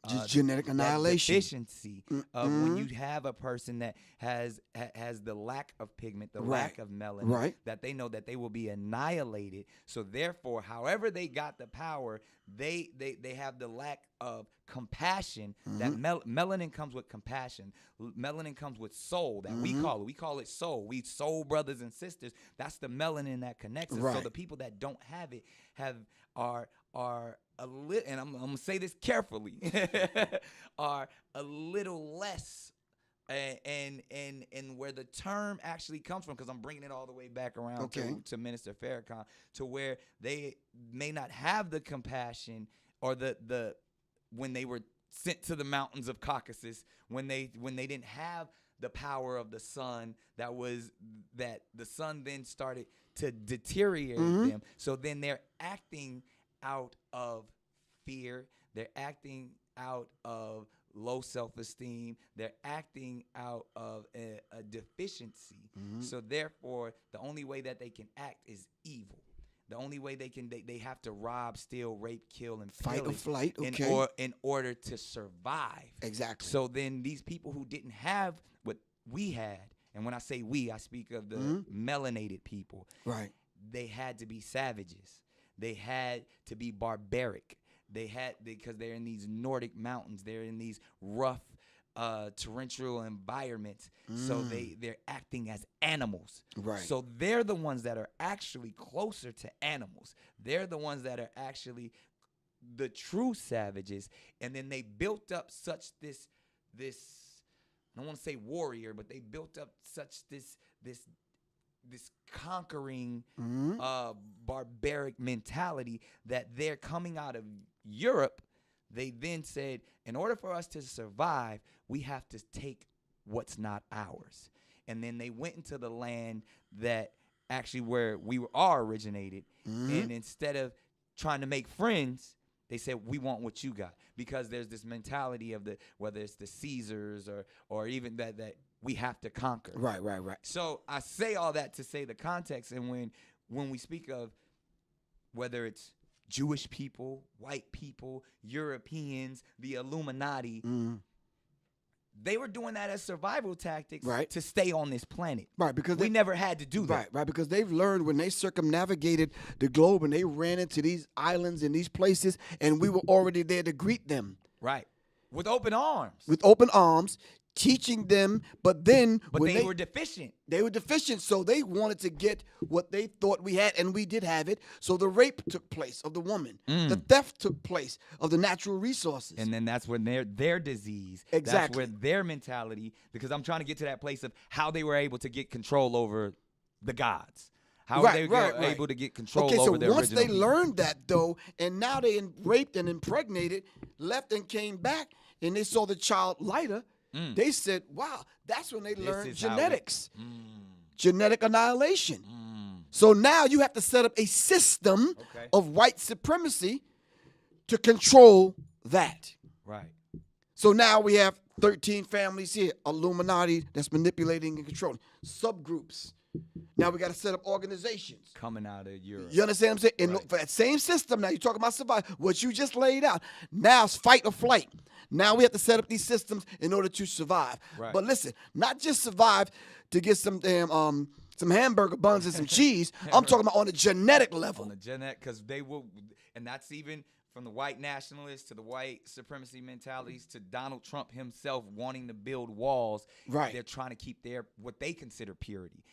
Just genetic that annihilation. deficiency of when you have a person that has the lack of pigment, the lack of melanin, that they know that they will be annihilated. So therefore, however they got the power, they have the lack of compassion. That melanin comes with compassion. Melanin comes with soul. That we call it soul. We soul brothers and sisters. That's the melanin that connects us. So the people that don't have it are a little, and I'm gonna say this carefully, are a little less. And where the term actually comes from, because I'm bringing it all the way back around to Minister Farrakhan, to where they may not have the compassion or the when they were sent to the mountains of Caucasus, when they didn't have the power of the sun, that the sun then started to deteriorate them. So then they're acting out of fear. They're acting out of low self-esteem. They're acting out of a deficiency. So therefore, the only way that they can act is evil. The only way they have to rob, steal, rape, kill, and fight or flight, in order to survive. Exactly. So then these people who didn't have what we had, and when I say we, I speak of the melanated people. Right. They had to be savages. They had to be barbaric. Because they're in these Nordic mountains. They're in these rough torrential environments. So they're acting as animals. Right. So they're the ones that are actually closer to animals. They're the ones that are actually the true savages. And then they built up such this I don't want to say warrior, but they built up such this conquering barbaric mentality that they're coming out of Europe. They then said, in order for us to survive, we have to take what's not ours. And then they went into the land that actually where we are originated. And instead of trying to make friends, they said, we want what you got. Because there's this mentality of whether it's the Caesars or even that we have to conquer. Right. So I say all that to say the context. And when we speak of whether it's Jewish people, white people, Europeans, the Illuminati, they were doing that as survival tactics to stay on this planet. Right, because we never had to do that. Right, because they've learned when they circumnavigated the globe and they ran into these islands and these places, and we were already there to greet them. Right, with open arms. Teaching them, but then they were deficient. They were deficient, so they wanted to get what they thought we had, and we did have it. So the rape took place of the woman. The theft took place of the natural resources. And then that's when their disease, exactly. That's where their mentality, because I'm trying to get to that place of how they were able to get control over the gods. How were they able to get control over their original once they people? learned that, though, and now they raped and impregnated, left and came back, and they saw the child lighter, they said, wow, that's when they learned genetics. Genetic annihilation. So now you have to set up a system of white supremacy to control that. Right. So now we have 13 families here, Illuminati that's manipulating and controlling. Subgroups. Now we got to set up organizations. Coming out of Europe. You understand what I'm saying? And for that same system, now you're talking about survival, what you just laid out. Now it's fight or flight. Now we have to set up these systems in order to survive. Right. But listen, not just survive to get some damn some hamburger buns and some cheese. I'm talking about on a genetic level. On the genetic, because they will, and that's even from the white nationalists to the white supremacy mentalities to Donald Trump himself wanting to build walls. Right. They're trying to keep what they consider purity.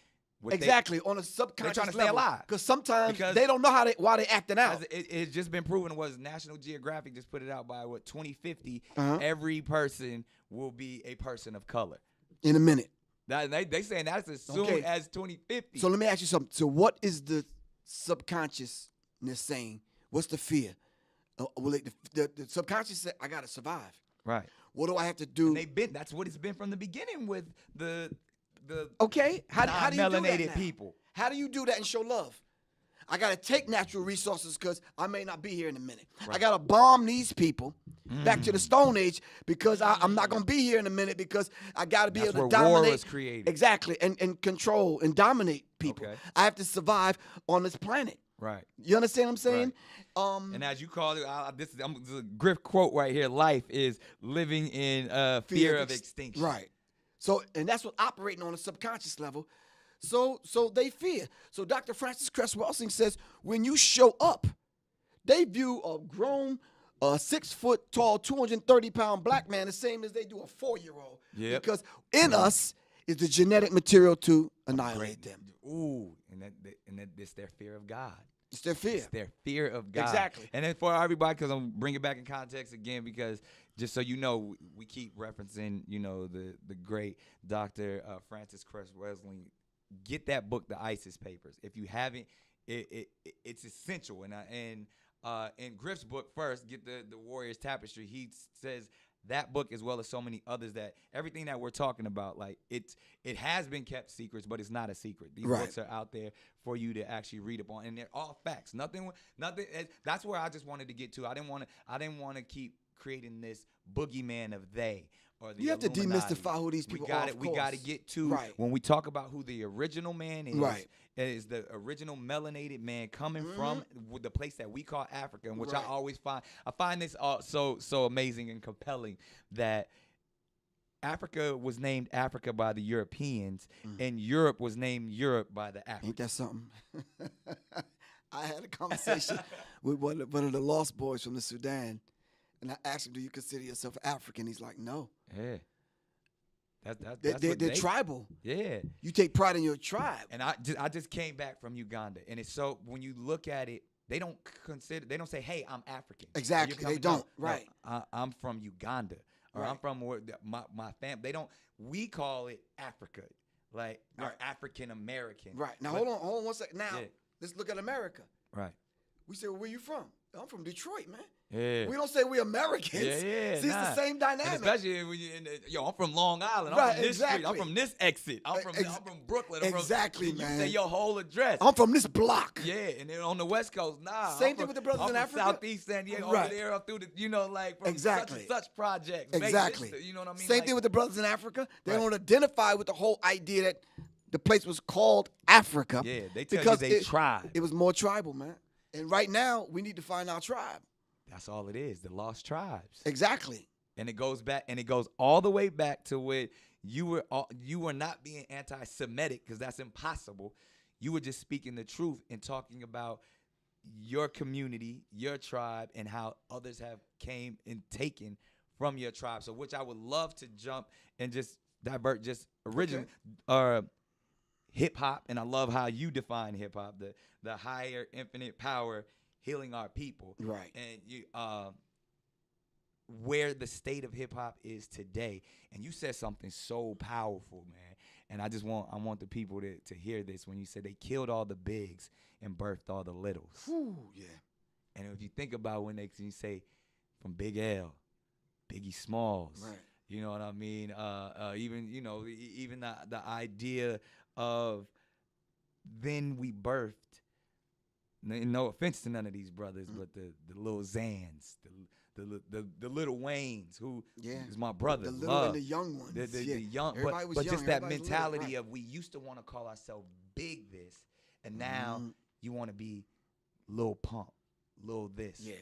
Exactly, on a subconscious trying to level. stay alive. Because sometimes they don't know why they acting out. It's just been proven. National Geographic just put it out by 2050. Every person will be a person of color. In a minute. They saying that's as soon as 2050. So let me ask you something. So what is the subconsciousness saying? What's the fear? The subconscious said, I got to survive. Right. What do I have to do? And that's what it's been from the beginning with the how do you do that now? people. How do you do that and show love? I got to take natural resources because I may not be here in a minute. Right. I got to bomb these people back to the Stone Age because I'm not going to be here in a minute because I got to be able to dominate. War was created. Exactly, and control and dominate people. I have to survive on this planet. Right. You understand what I'm saying? And as you call it, this is a Griff quote right here. Life is living in fear of extinction. Right. So, and that's what operating on a subconscious level. So they fear. So Dr. Francis Cress Welsing says, when you show up, they view a grown, 6 foot tall, 230-pound black man the same as they do a 4-year-old. Yep. Because in us is the genetic material to annihilate them. Ooh, and that it's their fear of God. It's their fear. It's their fear of God. Exactly. And then for everybody, because I'm bringing it back in context again, because just so you know, we keep referencing, the great Dr. Francis Cress Welsing. Get that book, The ISIS Papers. If you haven't, it's essential. And in Griff's book first, get the Warrior's Tapestry. He says that book, as well as so many others, that everything that we're talking about, like it has been kept secrets, but it's not a secret. These Right. books are out there for you to actually read upon, and they're all facts. Nothing. That's where I just wanted to get to. I didn't want to keep creating this boogeyman of they. Or the You have to Illuminati. demystify who these people are. We got to get to when we talk about who the original man is. Right. Is the original melanated man coming from the place that we call Africa, and which I always find this so amazing and compelling that Africa was named Africa by the Europeans, and Europe was named Europe by the Africans. Ain't that something? I had a conversation with one of the lost boys from the Sudan, and I asked him, "Do you consider yourself African?" He's like, "No." Yeah. They're tribal. Yeah. You take pride in your tribe. And I just came back from Uganda, and it's so when you look at it, they don't say, "Hey, I'm African." Exactly, they don't. Right. No, I'm from Uganda, or Right. I'm from my family. They don't. We call it Africa, like or African American. Right. Now hold on 1 second. Now let's look at America. Right. We say, well, "Where you from?" I'm from Detroit, man. Yeah. We don't say we're Americans. Yeah. See, it's the same dynamic. And especially when you I'm from Long Island. I'm Right, from this exactly. street. I'm from this exit. I'm from Brooklyn. Exactly, man. man. You say your whole address. I'm from this block. Yeah, and then on the West Coast, Same thing with the brothers I'm in from Africa. Southeast San Diego, Right. over there, up through the, like from Exactly. such and such projects. Exactly. You know what I mean? Same Like, thing with the brothers in Africa. They Right. don't identify with the whole idea that the place was called Africa. Yeah, they tell because you they tribe. It was more tribal, man. And right now, we need to find our tribe. That's all it is, the lost tribes. Exactly. And it goes back, and it goes all the way back to when you were not being anti-Semitic, because that's impossible. You were just speaking the truth and talking about your community, your tribe, and how others have came and taken from your tribe. So, which I would love to jump and just divert just originally hip hop, and I love how you define hip hop, the higher infinite power healing our people. Right. And you where the state of hip hop is today. And you said something so powerful, man. And I want the people to hear this when you said they killed all the bigs and birthed all the littles. Ooh, yeah. And if you think about when you say from Big L, Biggie Smalls, Right. you know what I mean? Even the idea of then we birthed. No offense to none of these brothers, but the little Zans, the little Waynes, who is my brother. The little and the young ones. The young, but just that mentality of we used to want to call ourselves Big this, and now you want to be Lil Pump, Lil this. Yeah.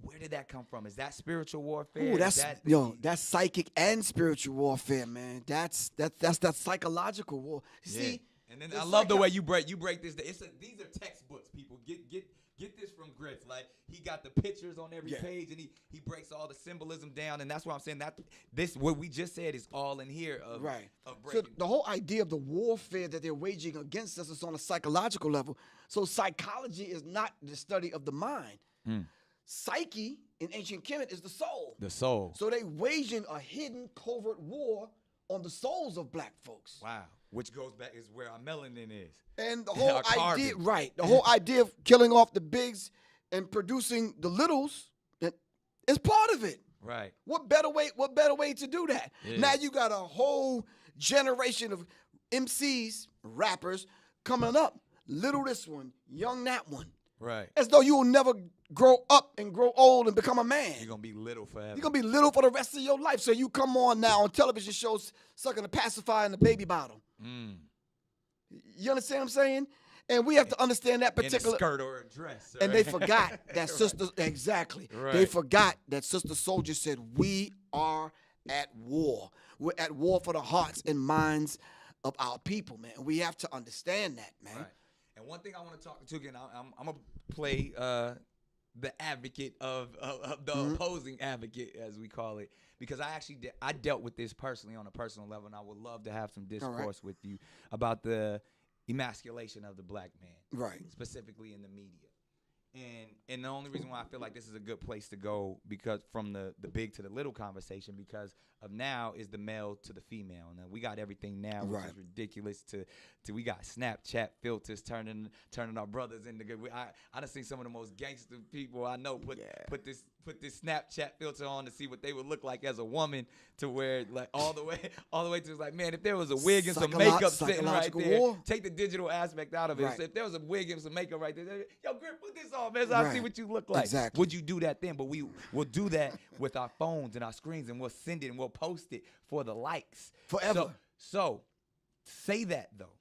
Where did that come from? Is that spiritual warfare? Ooh, that's psychic and spiritual warfare, man. That's that psychological war. See. And then I love the way you break this. These are textbooks, people. Get this from Griff. Like, he got the pictures on every page, and he breaks all the symbolism down, and that's what I'm saying. That this what we just said is all in here of breaking. So the whole idea of the warfare that they're waging against us is on a psychological level. So psychology is not the study of the mind. Psyche in ancient Kemet is the soul. The soul. So they waging a hidden covert war on the souls of black folks. Wow. Which goes back is where our melanin is. And the whole idea, the whole idea of killing off the bigs and producing the littles is part of it. Right. What better way to do that? Yeah. Now you got a whole generation of MCs, rappers coming up. Little this one, young that one. Right. As though you will never grow up and grow old and become a man. You're going to be little forever. You're going to be little for the rest of your life. So you come on now on television shows sucking a pacifier in the baby bottle. You understand what I'm saying? And we have to understand that in a particular. skirt or a dress. And they right? forgot that sister. Exactly. They Right. forgot that Sister Soldier said, "We are at war. We're at war for the hearts and minds of our people, man. We have to understand that, man." Right. And one thing I want to talk to again, I'm gonna play the advocate of the opposing advocate, as we call it, because I dealt with this personally on a personal level, and I would love to have some discourse with you about the emasculation of the black man, Right. specifically in the media. And the only reason why I feel like this is a good place to go, because from the big to the little conversation, because of now is the male to the female. And we got everything now, which is ridiculous. To we got Snapchat filters turning our brothers into good. I done seen some of the most gangster people I know put this Snapchat filter on to see what they would look like as a woman, to where like all the way to like, man, if there was a wig and some makeup sitting right there, take the digital aspect out of it. Right. So if there was a wig and some makeup right there, yo, Griff, put this on, man, so I see what you look like. Exactly. Would you do that then? But will do that with our phones and our screens, and we'll send it and we'll post it for the likes. Forever. So say that though.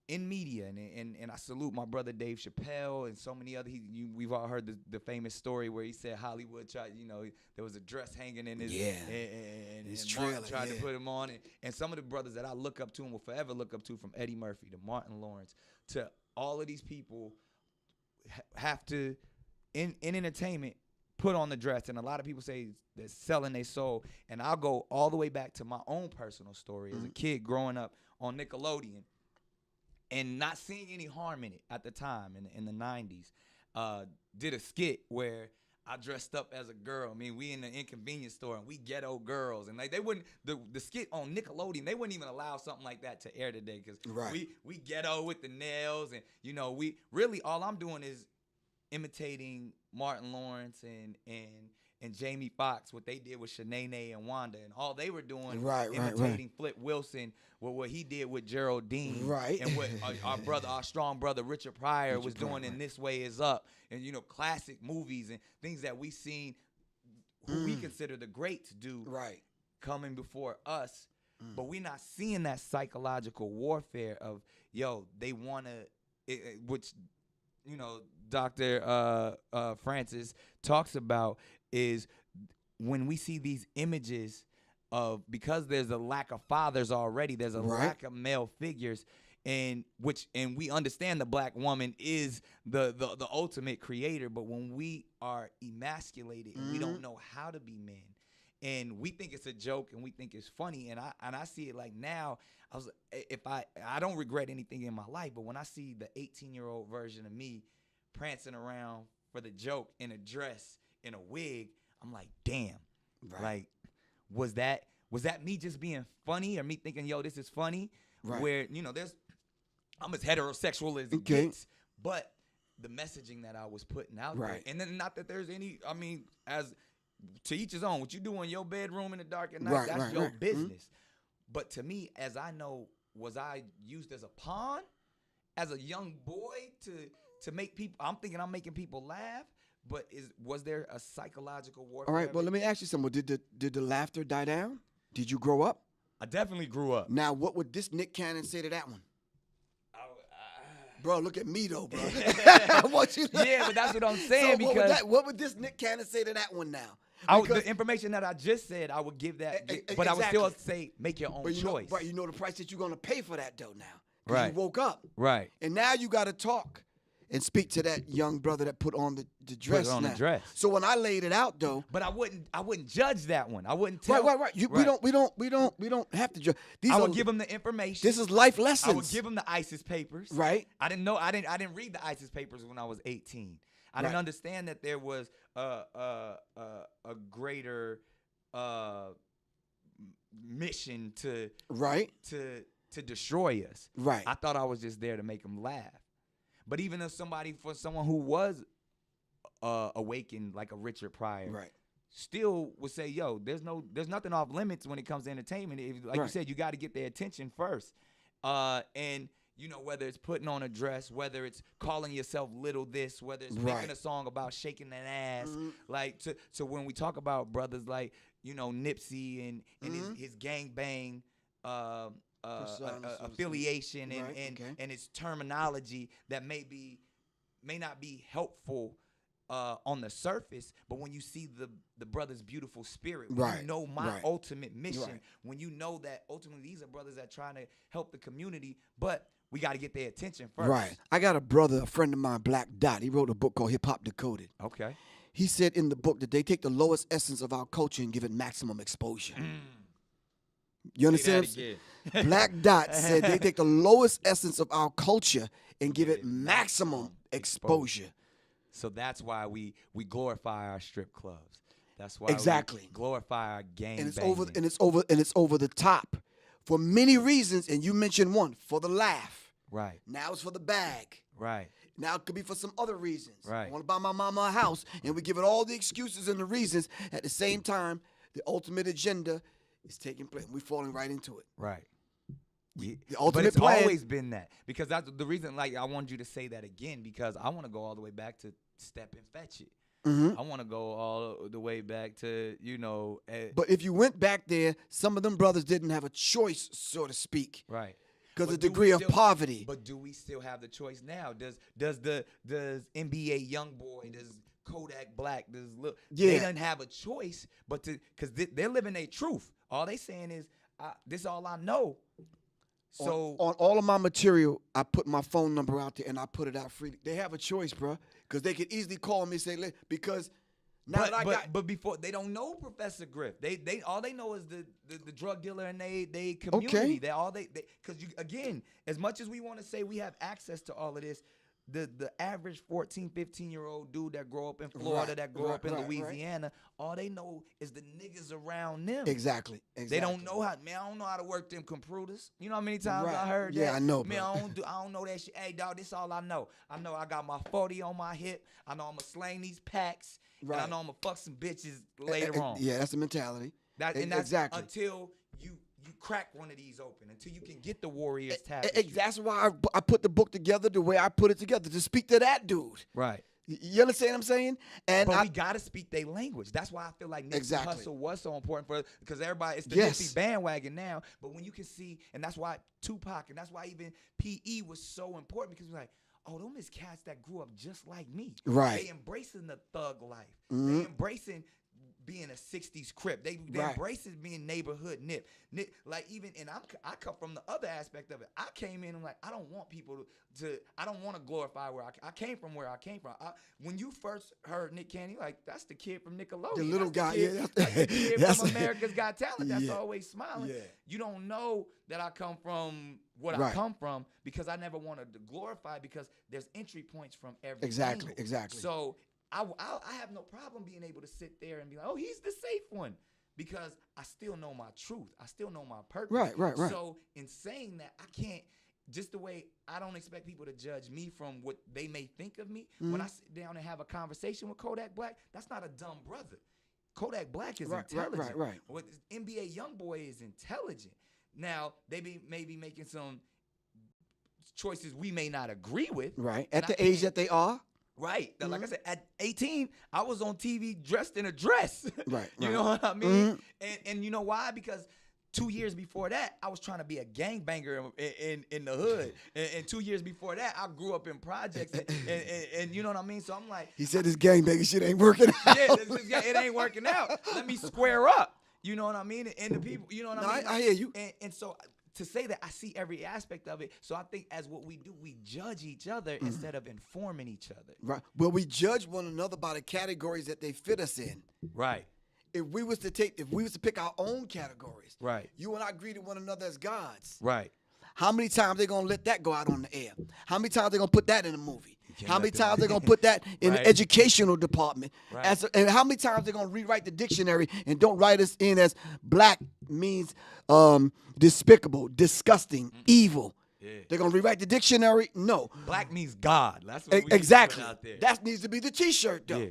In media, and I salute my brother Dave Chappelle and so many other. We've all heard the famous story where he said Hollywood tried, there was a dress hanging in his and his Martin trailer, tried to put him on, and some of the brothers that I look up to and will forever look up to, from Eddie Murphy to Martin Lawrence to all of these people, have to in entertainment put on the dress, and a lot of people say they're selling their soul, and I'll go all the way back to my own personal story as a kid growing up on Nickelodeon. And not seeing any harm in it at the time in the 90s. Did a skit where I dressed up as a girl. I mean, we in the Inconvenience Store and we ghetto girls. And like they wouldn't, the skit on Nickelodeon, they wouldn't even allow something like that to air today, because we ghetto with the nails. And, we really, all I'm doing is imitating Martin Lawrence and Jamie Foxx, what they did with Shanae and Wanda, and all they were doing imitating Flip Wilson, what he did with Geraldine, and what our strong brother Richard Pryor was doing in This Way Is Up, and classic movies and things that we seen who we consider the greats do coming before us, but we're not seeing that psychological warfare of they want to, which Dr. Francis talks about, is when we see these images of, because there's a lack of fathers already, there's a lack of male figures, and we understand the black woman is the ultimate creator, but when we are emasculated and we don't know how to be men, and we think it's a joke and we think it's funny, and I see it like now, I don't regret anything in my life, but when I see the 18-year-old version of me prancing around for the joke in a dress, in a wig, I'm like, damn. Like, was that me just being funny, or me thinking, this is funny? Where, I'm as heterosexual as it gets, but the messaging that I was putting out there, and then not that there's any, as to each his own, what you do in your bedroom in the dark at night, that's your business. But to me, as I know, was I used as a pawn, as a young boy to make people, I'm thinking I'm making people laugh, but was there a psychological warfare? All right, well, let me ask you something. Did the laughter die down? Did you grow up? I definitely grew up. Now, what would this Nick Cannon say to that one? Bro, look at me though, bro. I want you to, but that's what I'm saying. So because what would this Nick Cannon say to that one now? The information that I just said, I would give that, but I would still say make your own choice. But you know the price that you're gonna pay for that though now. Because you woke up. Right. And now you got to talk and speak to that young brother that put on the dress. Put on now. the dress. So when I laid it out though, but I wouldn't judge that one. I wouldn't tell. Right. We don't have to judge. I would give them the information. This is life lessons. I would give them the ISIS papers. Right. I didn't read the ISIS papers when I was 18. I didn't understand that there was a greater mission to destroy us. Right. I thought I was just there to make them laugh. But even if someone who was awakened like a Richard Pryor, still would say, there's nothing off limits when it comes to entertainment. Like you said, you got to get their attention first. And whether it's putting on a dress, whether it's calling yourself little this, whether it's making a song about shaking that ass, like to when we talk about brothers like Nipsey and his gang bang affiliation and Right, okay. and its terminology that may not be helpful on the surface, but when you see the brother's beautiful spirit, when Right, you know my right. ultimate mission, Right. when you know that ultimately these are brothers that trying to help the community, but we got to get their attention first. Right. I got a brother, a friend of mine, Black Dot. He wrote a book called Hip Hop Decoded. Okay. He said in the book that they take the lowest essence of our culture and give it maximum exposure. You understand? Say Black Dot said they take the lowest essence of our culture and give it maximum exposure. So that's why we glorify our strip clubs. That's why Exactly. we glorify our gang And it's banging. over the top for many reasons. And you mentioned one, for the laugh. Right. Now it's for the bag. Right. Now it could be for some other reasons. Right. I want to buy my mama a house, and we give it all the excuses and the reasons. At the same time, the ultimate agenda is taking place. We're falling right into it. Right. The But ultimate it's plan. always been that, because that's the reason. Like, I wanted you to say that again, because I want to go all the way back to Step and Fetch It. I want to go all the way back to But if you went back there, some of them brothers didn't have a choice, so to speak, right. because But of do the we degree of still- poverty. But do we still have the choice now? Does NBA YoungBoy, does Kodak Black, they Yeah. don't have a choice, but because they're living their truth. All they saying is, this is all I know. So on all of my material, I put my phone number out there and I put it out freely. They have a choice, bro, because they could easily call me and say, because now that I got. But before, they don't know Professor Griff. They all they know is the drug dealer and they community. Okay. Because again, as much as we want to say we have access to all of this, the average 14, 15-year-old dude that grow up in Florida, Right, that grow up in right, Louisiana, all they know is the niggas around them. Exactly. They don't know how. Man, I don't know how to work them computers. You know how many times Right. I heard Yeah, that? I know, Man, bro. I don't know that shit. Hey, dog, this all I know. I know I got my 40 on my hip. I know I'm gonna slang these packs. And I Right. know I'm gonna fuck some bitches later on. Yeah, that's the mentality. That's exactly. until you crack one of these open, until you can get the Warriors tapestry. That's why I put the book together the way I put it together, to speak to that dude. Right. You understand what I'm saying? And But we gotta speak their language. That's why I feel like Nipsey Exactly. Hussle was so important for, because everybody, it's the Yes. Nipsey bandwagon now. But when you can see, and that's why Tupac, and that's why even PE was so important, because we're like, oh, them is cats that grew up just like me. Right. They embracing the thug life. They embracing being a 60s Crip. They Right. embracing being neighborhood nip. Like, even, and I come from the other aspect of it. I came in and like, I don't want people to I don't want to glorify where I came from, where I came from. When you first heard Nick Cannon, like, that's the kid from Nickelodeon. The little That's guy, kid, yeah. that's the kid That's from a- America's Got Talent. That's Yeah. always smiling. Yeah. You don't know that I come from what I Right. come from, because I never wanted to glorify, because there's entry points from every Exactly, angle. exactly. So I have no problem being able to sit there and be like, oh, he's the safe one, because I still know my truth. I still know my purpose. Right. So in saying that, I can't, just the way I don't expect people to judge me from what they may think of me. When I sit down and have a conversation with Kodak Black, that's not a dumb brother. Kodak Black is intelligent. Right. What NBA YoungBoy is intelligent. Now, they may be making some choices we may not agree with. Right. and At I the age can't- that they are. Right. Like I said, at 18, I was on TV dressed in a dress. Right, You right. know what I mean? And you know why? Because 2 years before that, I was trying to be a gangbanger in the hood. And 2 years before that, I grew up in projects. And you know what I mean? So I'm like, He said this gangbanging shit ain't working out. yeah, it ain't working out. Let me square up. You know what I mean? And the people, you know what No, I mean? I hear you. And so to say that, I see every aspect of it. So I think as what we do, we judge each other instead of informing each other. Right. Well, we judge one another by the categories that they fit us in. Right. If we was to pick our own categories, Right. you and I greeted one another as gods. Right. How many times they gonna let that go out on the air? How many times they gonna put that in a movie? can't How let many them- times they gonna put that in Right. the educational department? Right. And how many times they gonna rewrite the dictionary and don't write us in as black means despicable, disgusting, evil? Yeah. They're gonna rewrite the dictionary? No. Black means God. That's what we need to Exactly. put out there. That needs to be the T-shirt, though. Yeah.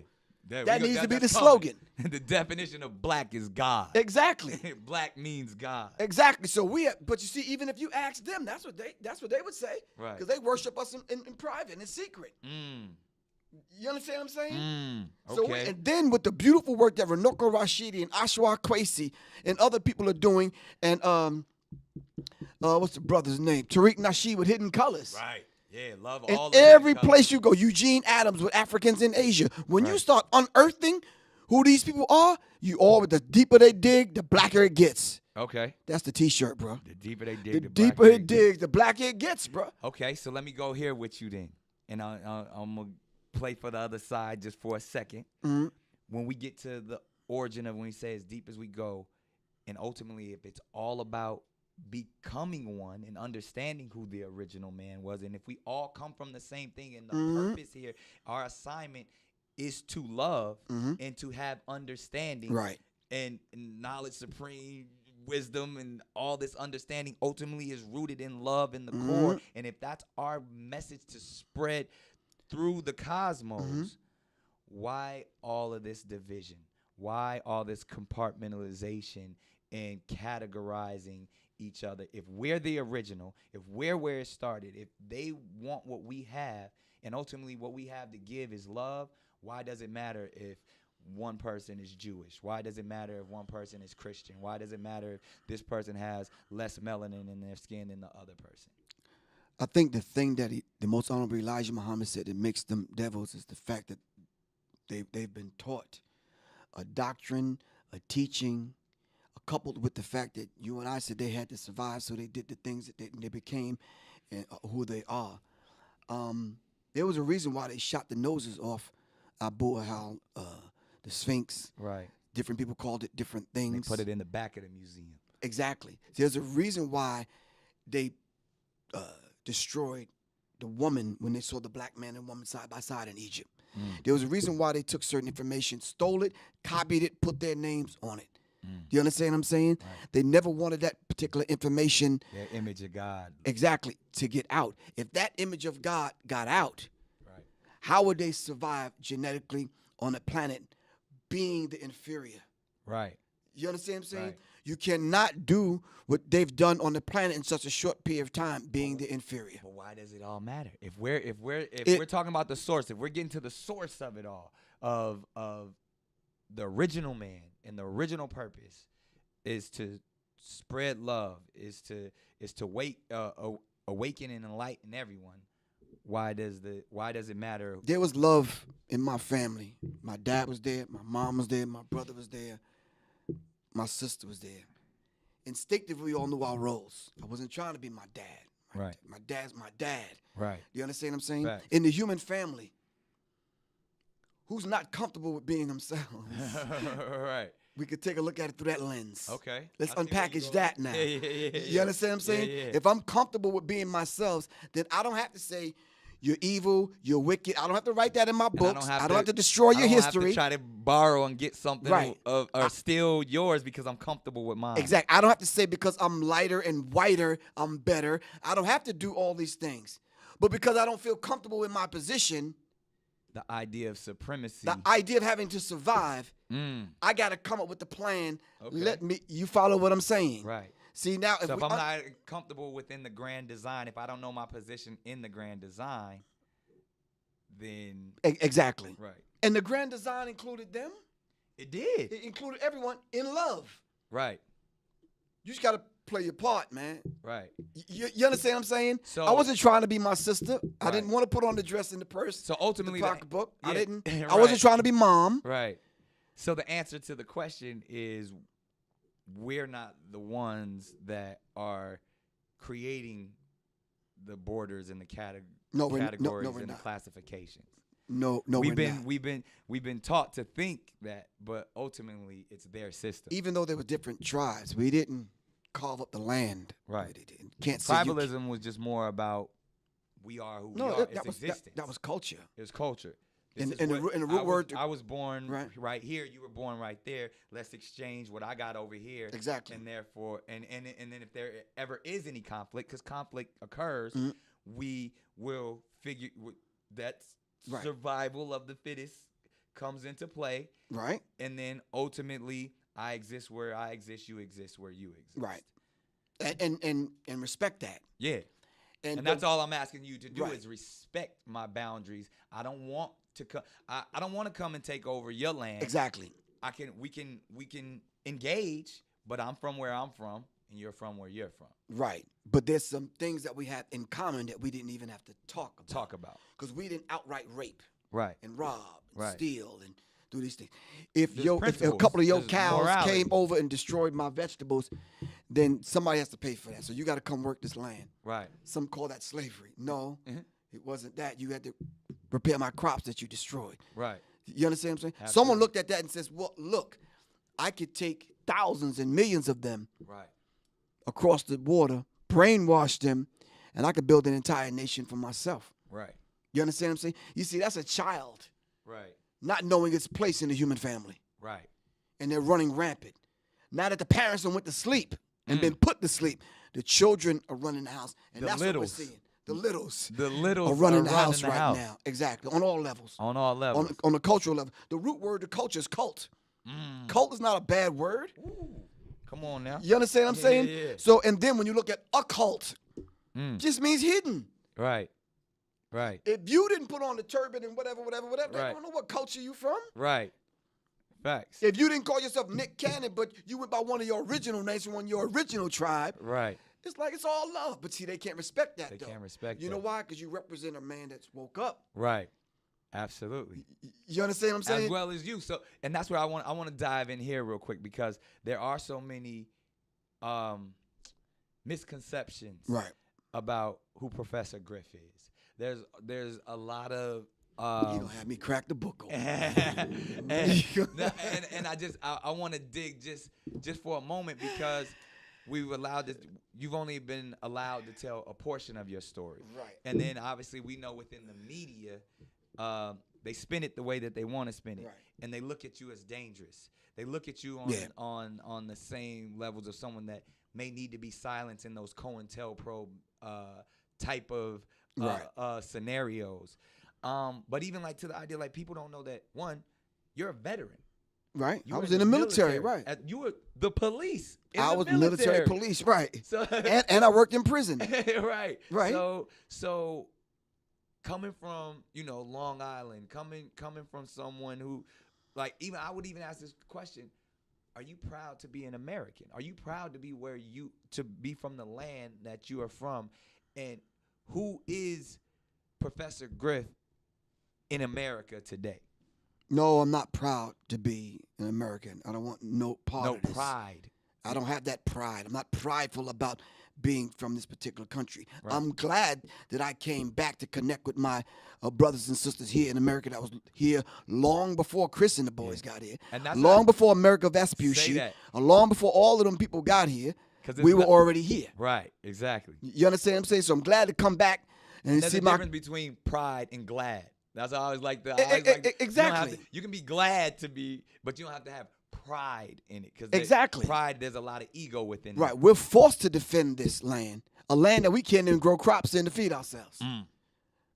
That needs to be that's the coming. slogan. The definition of black is God. Exactly. Black means God. Exactly. So but you see, even if you ask them, that's what they would say. Right. Because they worship us in private, in secret. You understand what I'm saying? So Okay. and then with the beautiful work that Runoko Rashidi and Ashwa Kwesi and other people are doing, and What's the brother's name? Tariq Nasheed with Hidden Colors. Right. Yeah, love In all of every them place you go, Eugene Adams with Africans in Asia. When you Right. start unearthing who these people are, the deeper they dig, the blacker it gets. Okay. That's the T-shirt, bro. The deeper they The dig, the deeper blacker it digs, the blacker it gets, bro. Okay, so let me go here with you then, and I'm gonna play for the other side just for a 2nd. Mhm. When we get to the origin of when we say as deep as we go, and ultimately, if it's all about becoming one and understanding who the original man was, and if we all come from the same thing, and the purpose here, our assignment is to love and to have understanding, Right. and knowledge supreme. Wisdom and all this understanding ultimately is rooted in love in the core. And if that's our message to spread through the cosmos, why all of this division? Why all this compartmentalization and categorizing each other? If we're the original, if we're where it started, if they want what we have, and ultimately what we have to give is love, why does it matter if one person is Jewish? Why does it matter if one person is Christian? Why does it matter if this person has less melanin in their skin than the other person? I think the thing that the most honorable Elijah Muhammad said that makes them devils is the fact that they've been taught a doctrine, a teaching, coupled with the fact that you and I said they had to survive, so they did the things that they became and who they are. There was a reason why they shot the noses off Abu Ahal, the Sphinx. Right. Different people called it different things. They put it in the back of the museum. Exactly. There's a reason why they destroyed the woman when they saw the black man and woman side by side in Egypt. There was a reason why they took certain information, stole it, copied it, put their names on it. Do you understand what I'm saying? Right. They never wanted that particular information. Their image of God. Exactly, to get out. If that image of God got out, Right. how would they survive genetically on a planet being the inferior? Right. You understand what I'm saying? Right. You cannot do what they've done on the planet in such a short period of time, being the inferior. But why does it all matter? If we're talking about the source, if we're getting to the source of it all, of the original man and the original purpose is to spread love, is to awaken and enlighten everyone. Why does it matter? There was love in my family. My dad was there, my mom was there, my brother was there, my sister was there. Instinctively, we all knew our roles. I wasn't trying to be my dad. Right. My dad's my dad. Right. You understand what I'm saying? Right. In the human family, who's not comfortable with being themselves? Right. We could take a look at it through that lens. Okay. Let's I see where you unpackage go. that now. Yeah. You understand what I'm saying? Yeah. If I'm comfortable with being myself, then I don't have to say you're evil, you're wicked. I don't have to write that in my books. I don't have to destroy your history. I don't have to try to borrow and get something Right. or steal yours because I'm comfortable with mine. Exactly. I don't have to say because I'm lighter and whiter, I'm better. I don't have to do all these things. But because I don't feel comfortable in my position, The idea of supremacy. the idea of having to survive, I got to come up with the plan. Okay. You follow what I'm saying? Right. See, now So if I'm not comfortable within the grand design, if I don't know my position in the grand design, then Exactly. right. And the grand design included them. It did. It included everyone in love. Right. You just got to play your part, man. Right. You understand what I'm saying? So- I wasn't trying to be my sister. I Right. didn't want to put on the dress and the purse. So ultimately, the pocketbook. I yeah, didn't. I right. wasn't trying to be mom. Right. So the answer to the question is we're not the ones that are creating the borders and the categories we're and the not. classifications. No, we've we're not. we've been taught to think that, but ultimately it's their system. Even though there were different tribes, we didn't carve up the land. Right. Can't say you Tribalism was just more about we are who No, we are. that It's was existence. that was culture. It was culture. And- This is and the what- root- and the root I was- word- I was born Right. right here. You were born right there. Let's exchange what I got over here. Exactly. And therefore, and then if there ever is any conflict, because conflict occurs, we will figure that's Right. survival of the fittest comes into play, Right. and then ultimately, I exist where I exist. You exist where you exist. Right. And respect that. Yeah. And but- that's all I'm asking you to do Right. is respect my boundaries. I don't want to come. I don't want to come and take over your land. Exactly. We can engage, but I'm from where I'm from, and you're from where you're from. Right. But there's some things that we have in common that we didn't even have to talk about. Because we didn't outright rape Right. and rob and Right. steal and do these things. If There's a principles. couple of your There's cows morality. came over and destroyed my vegetables, then somebody has to pay for that. So you got to come work this land. Right. Some call that slavery. No, Mhm. it wasn't that. You had to repair my crops that you destroyed. Right. You understand what I'm saying? Absolutely. Someone looked at that and says, well, look, I could take thousands and millions of them Right. across the water, brainwash them, and I could build an entire nation for myself. Right. You understand what I'm saying? You see, that's a child Right. not knowing its place in the human family, Right. and they're running rampant. Now that the parents done went to sleep and been put to sleep, the children are running the house, and The that's littles. what we're seeing. The littles The littles are running the running house the right house. now. Exactly, on all levels. On all levels. On the cultural level. The root word to culture is cult. Cult is not a bad word. Ooh. Come on now. You understand what I'm saying? Yeah. So, and then when you look at occult, just means hidden. Right. Right. If you didn't put on the turban and whatever, they Right. don't know what culture you from. Right. Facts. If you didn't call yourself Nick Cannon, but you went by one of your original names from your original tribe, Right. it's like it's all love. But see, they can't respect that, They though. can't respect You know that. why? Because you represent a man that's woke up. Right. Absolutely. You understand what I'm saying? As well as you. So, and that's where I want to dive in here real quick, because there are so many misconceptions Right. about who Professor Griff is. There's a lot of You don't have me crack the book open. and I want to dig just for a moment, because you've only been allowed to tell a portion of your story. Right. And then obviously we know within the media, they spin it the way that they want to spin it. Right. And they look at you as dangerous. They look at you Yeah. on the same levels of someone that may need to be silenced in those COINTELPRO type of Right. scenarios. But even like to the idea, like, people don't know that, one, you're a veteran. Right. You I were was in the military, right. You were the police. I was military police, right. So And I worked in prison. right. Right. So coming from, Long Island, coming from someone who, like, I would even ask this question: are you proud to be an American? Are you proud to be from the land that you are from? And who is Professor Griff in America today? No, I'm not proud to be an American. I don't want no part No of this. pride. I don't have that pride. I'm not prideful about being from this particular country. Right. I'm glad that I came back to connect with my brothers and sisters here in America that was here long before Chris and the boys got here. And that's long not- before America Say Vespucci. that. Long before all of them people got here. 'Cause it's We were not- already here. Right. Exactly. You understand what I'm saying? So I'm glad to come back and There's see a my difference between pride and glad. That's how I always like the. Exactly. You can be glad to be, but you don't have to have pride in it, because Exactly. pride, there's a lot of ego within Right. it. We're forced to defend this land, a land that we can't even grow crops in to feed ourselves. All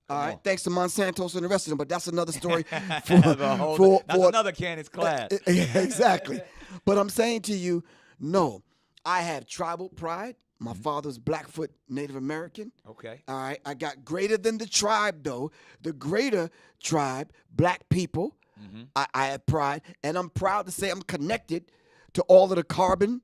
right. on. Thanks to Monsanto and the rest of them, but that's another story That's for another Candace class. Exactly. But I'm saying to you, no, I have tribal pride. My father's Blackfoot Native American. Okay. All right. I got greater than the tribe, though. The greater tribe, black people. I have pride. And I'm proud to say I'm connected to all of the carbon,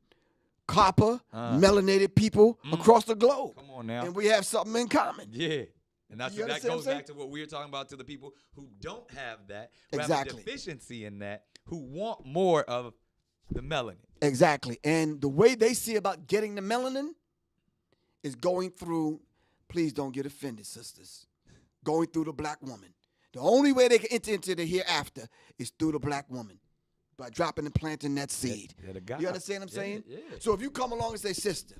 copper, melanated people across the globe. Come on now. And we have something in common. Yeah. And that You understand what I'm goes saying? back to what we were talking about, to the people who don't have that, who Exactly. have a deficiency in that, who want more of the melanin. Exactly. And the way they see about getting the melanin is going through, please don't get offended, sisters, going through the black woman. The only way they can enter into the hereafter is through the black woman, by dropping and planting that seed. they're the God. You understand what I'm saying? Yeah. So if you come along and say, sister,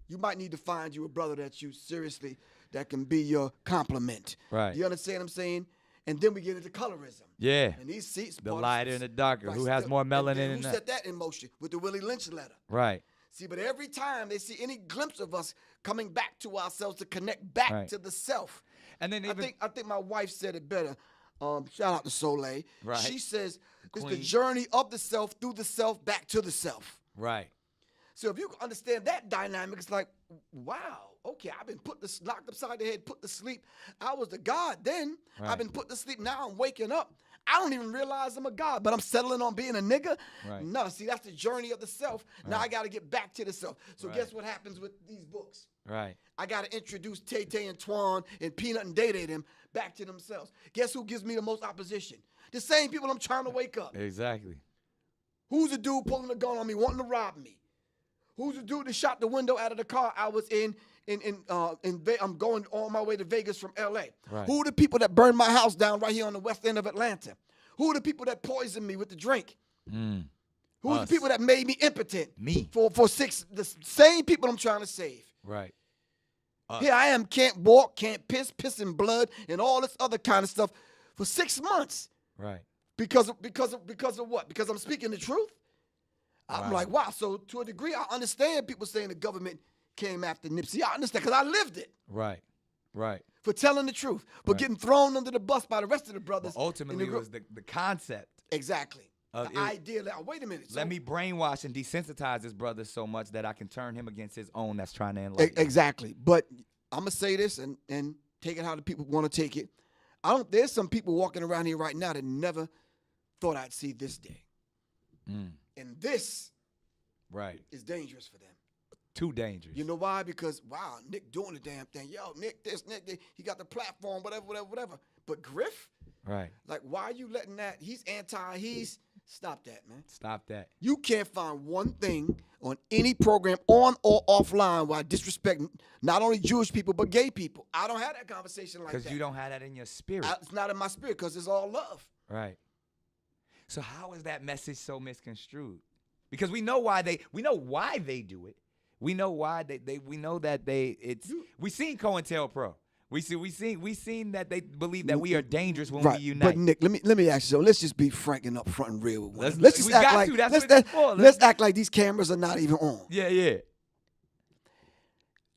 you might need to find you a brother that you seriously, that can be your complement. Right. You understand what I'm saying? And then we get into colorism. Yeah. And these seats, The lighter and the darker. Who has more and melanin then in who that? set that in motion with the Willie Lynch letter? Right. See, but every time they see any glimpse of us coming back to ourselves, to connect back Right. to the self. And then even I think my wife said it better. Shout out to Soleil. Right. She says it's the Queen. journey of the self, through the self, back to the self. right. So if you understand that dynamic, it's like, wow, okay, I've been locked upside the head, put to sleep. I was the God then. Right. I've been put to sleep. Now I'm waking up. I don't even realize I'm a god, but I'm settling on being a nigga. Right. No, see, that's the journey of the self. Now I got to get back to the self. So Right. guess what happens with these books? Right. I got to introduce Tay-Tay and Twan and Peanut and Day-Day them back to themselves. Guess who gives me the most opposition? The same people I'm trying to wake up. Exactly. Who's the dude pulling a gun on me, wanting to rob me? Who's the dude that shot the window out of the car I was in? I'm going on my way to Vegas from L.A. Right. Who are the people that burned my house down right here on the west end of Atlanta? Who are the people that poisoned me with the drink? Who's the people that made me impotent? Me. For 6, the same people I'm trying to save. Right. Here I am, can't walk, can't pissing blood, and all this other kind of stuff for 6 months. Right. Because of what? Because I'm speaking the truth? I'm Right. like, wow. So to a degree, I understand people saying the government came after Nipsey. I understand because I lived it. Right. Right. For telling the truth, but Right. getting thrown under the bus by the rest of the brothers. But ultimately, it was the concept. Exactly. Of The idea that, wait a minute. Let me brainwash and desensitize this brother so much that I can turn him against his own that's trying to enlighten. Exactly. But I'm going to say this and take it how the people want to take it. There's some people walking around here right now that never thought I'd see this day. And this Right. is dangerous for them. Too dangerous. You know why? Because, wow, Nick doing the damn thing. Yo, Nick this, Nick that. He got the platform, whatever. But Griff, Right. like, why are you letting that? Stop that, man. Stop that. You can't find one thing on any program, on or offline, where I disrespect not only Jewish people, but gay people. I don't have that conversation like that. Because you don't have that in your spirit. It's not in my spirit because it's all love. Right. So how is that message so misconstrued? Because we know why they do it. We know why we know that we seen COINTELPRO. We seen that they believe that we are dangerous when we unite. But Nick, let me ask you. So let's just be frank and upfront and real with one another. We got to. That's what it's for. Let's act like these cameras are not even on. Yeah.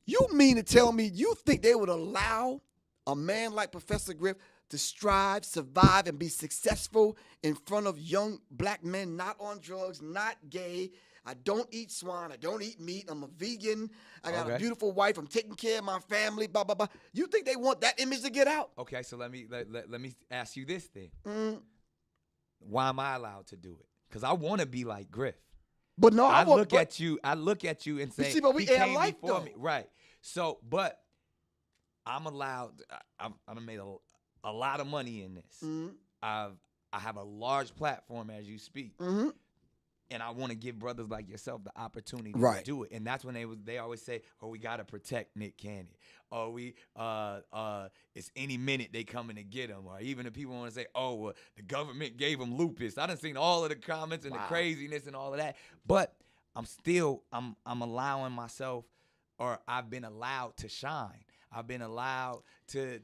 You mean to tell me you think they would allow a man like Professor Griff to strive, survive, and be successful in front of young black men not on drugs, not gay? I don't eat swine. I don't eat meat. I'm a vegan. I got a beautiful wife. I'm taking care of my family. Blah blah blah. You think they want that image to get out? Okay, so let me ask you this then. Why am I allowed to do it? Because I want to be like Griff. But no, I look at you and say, but we he came alike, before though. me. Right. So, but I'm allowed. I've made a lot of money in this. I have a large platform as you speak. And I want to give brothers like yourself the opportunity to do it. And that's when they always say, "Oh, we gotta protect Nick Cannon. Oh, it's any minute they coming to get him." Or even if people want to say, "Oh, well, the government gave him lupus." I done seen all of the comments and the craziness and all of that. But I'm allowing myself, or I've been allowed to shine. I've been allowed to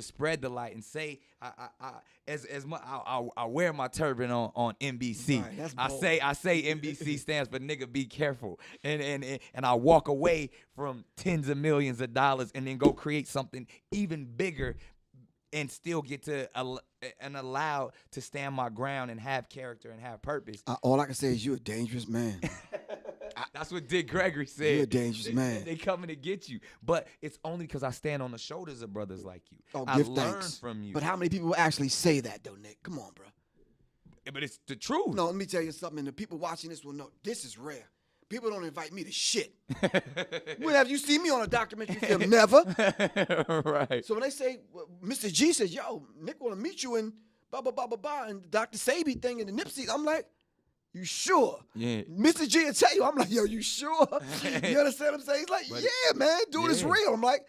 spread the light and say I wear my turban on NBC. Right, that's I bold. say NBC stands for nigga be careful, and I walk away from tens of millions of dollars and then go create something even bigger and still get to and allowed to stand my ground and have character and have purpose. All I can say is you're a dangerous man. That's what Dick Gregory said. You're a dangerous man. They coming to get you. But it's only because I stand on the shoulders of brothers like you. Oh, I give learn thanks. from you. But how many people will actually say that, though, Nick? Come on, bro. But it's the truth. No, let me tell you something. And the people watching this will know this is rare. People don't invite me to shit. When have you seen me on a documentary film? Never. Right. So when they say, well, Mr. G says, yo, Nick want to meet you in blah, blah, blah, blah, blah, and Dr. Sabi thing and the Nipsey, I'm like, you sure? Yeah. Mr. G will tell you. I'm like, yo, you sure? You understand what I'm saying? He's like, yeah, man, dude, it's real. I'm like,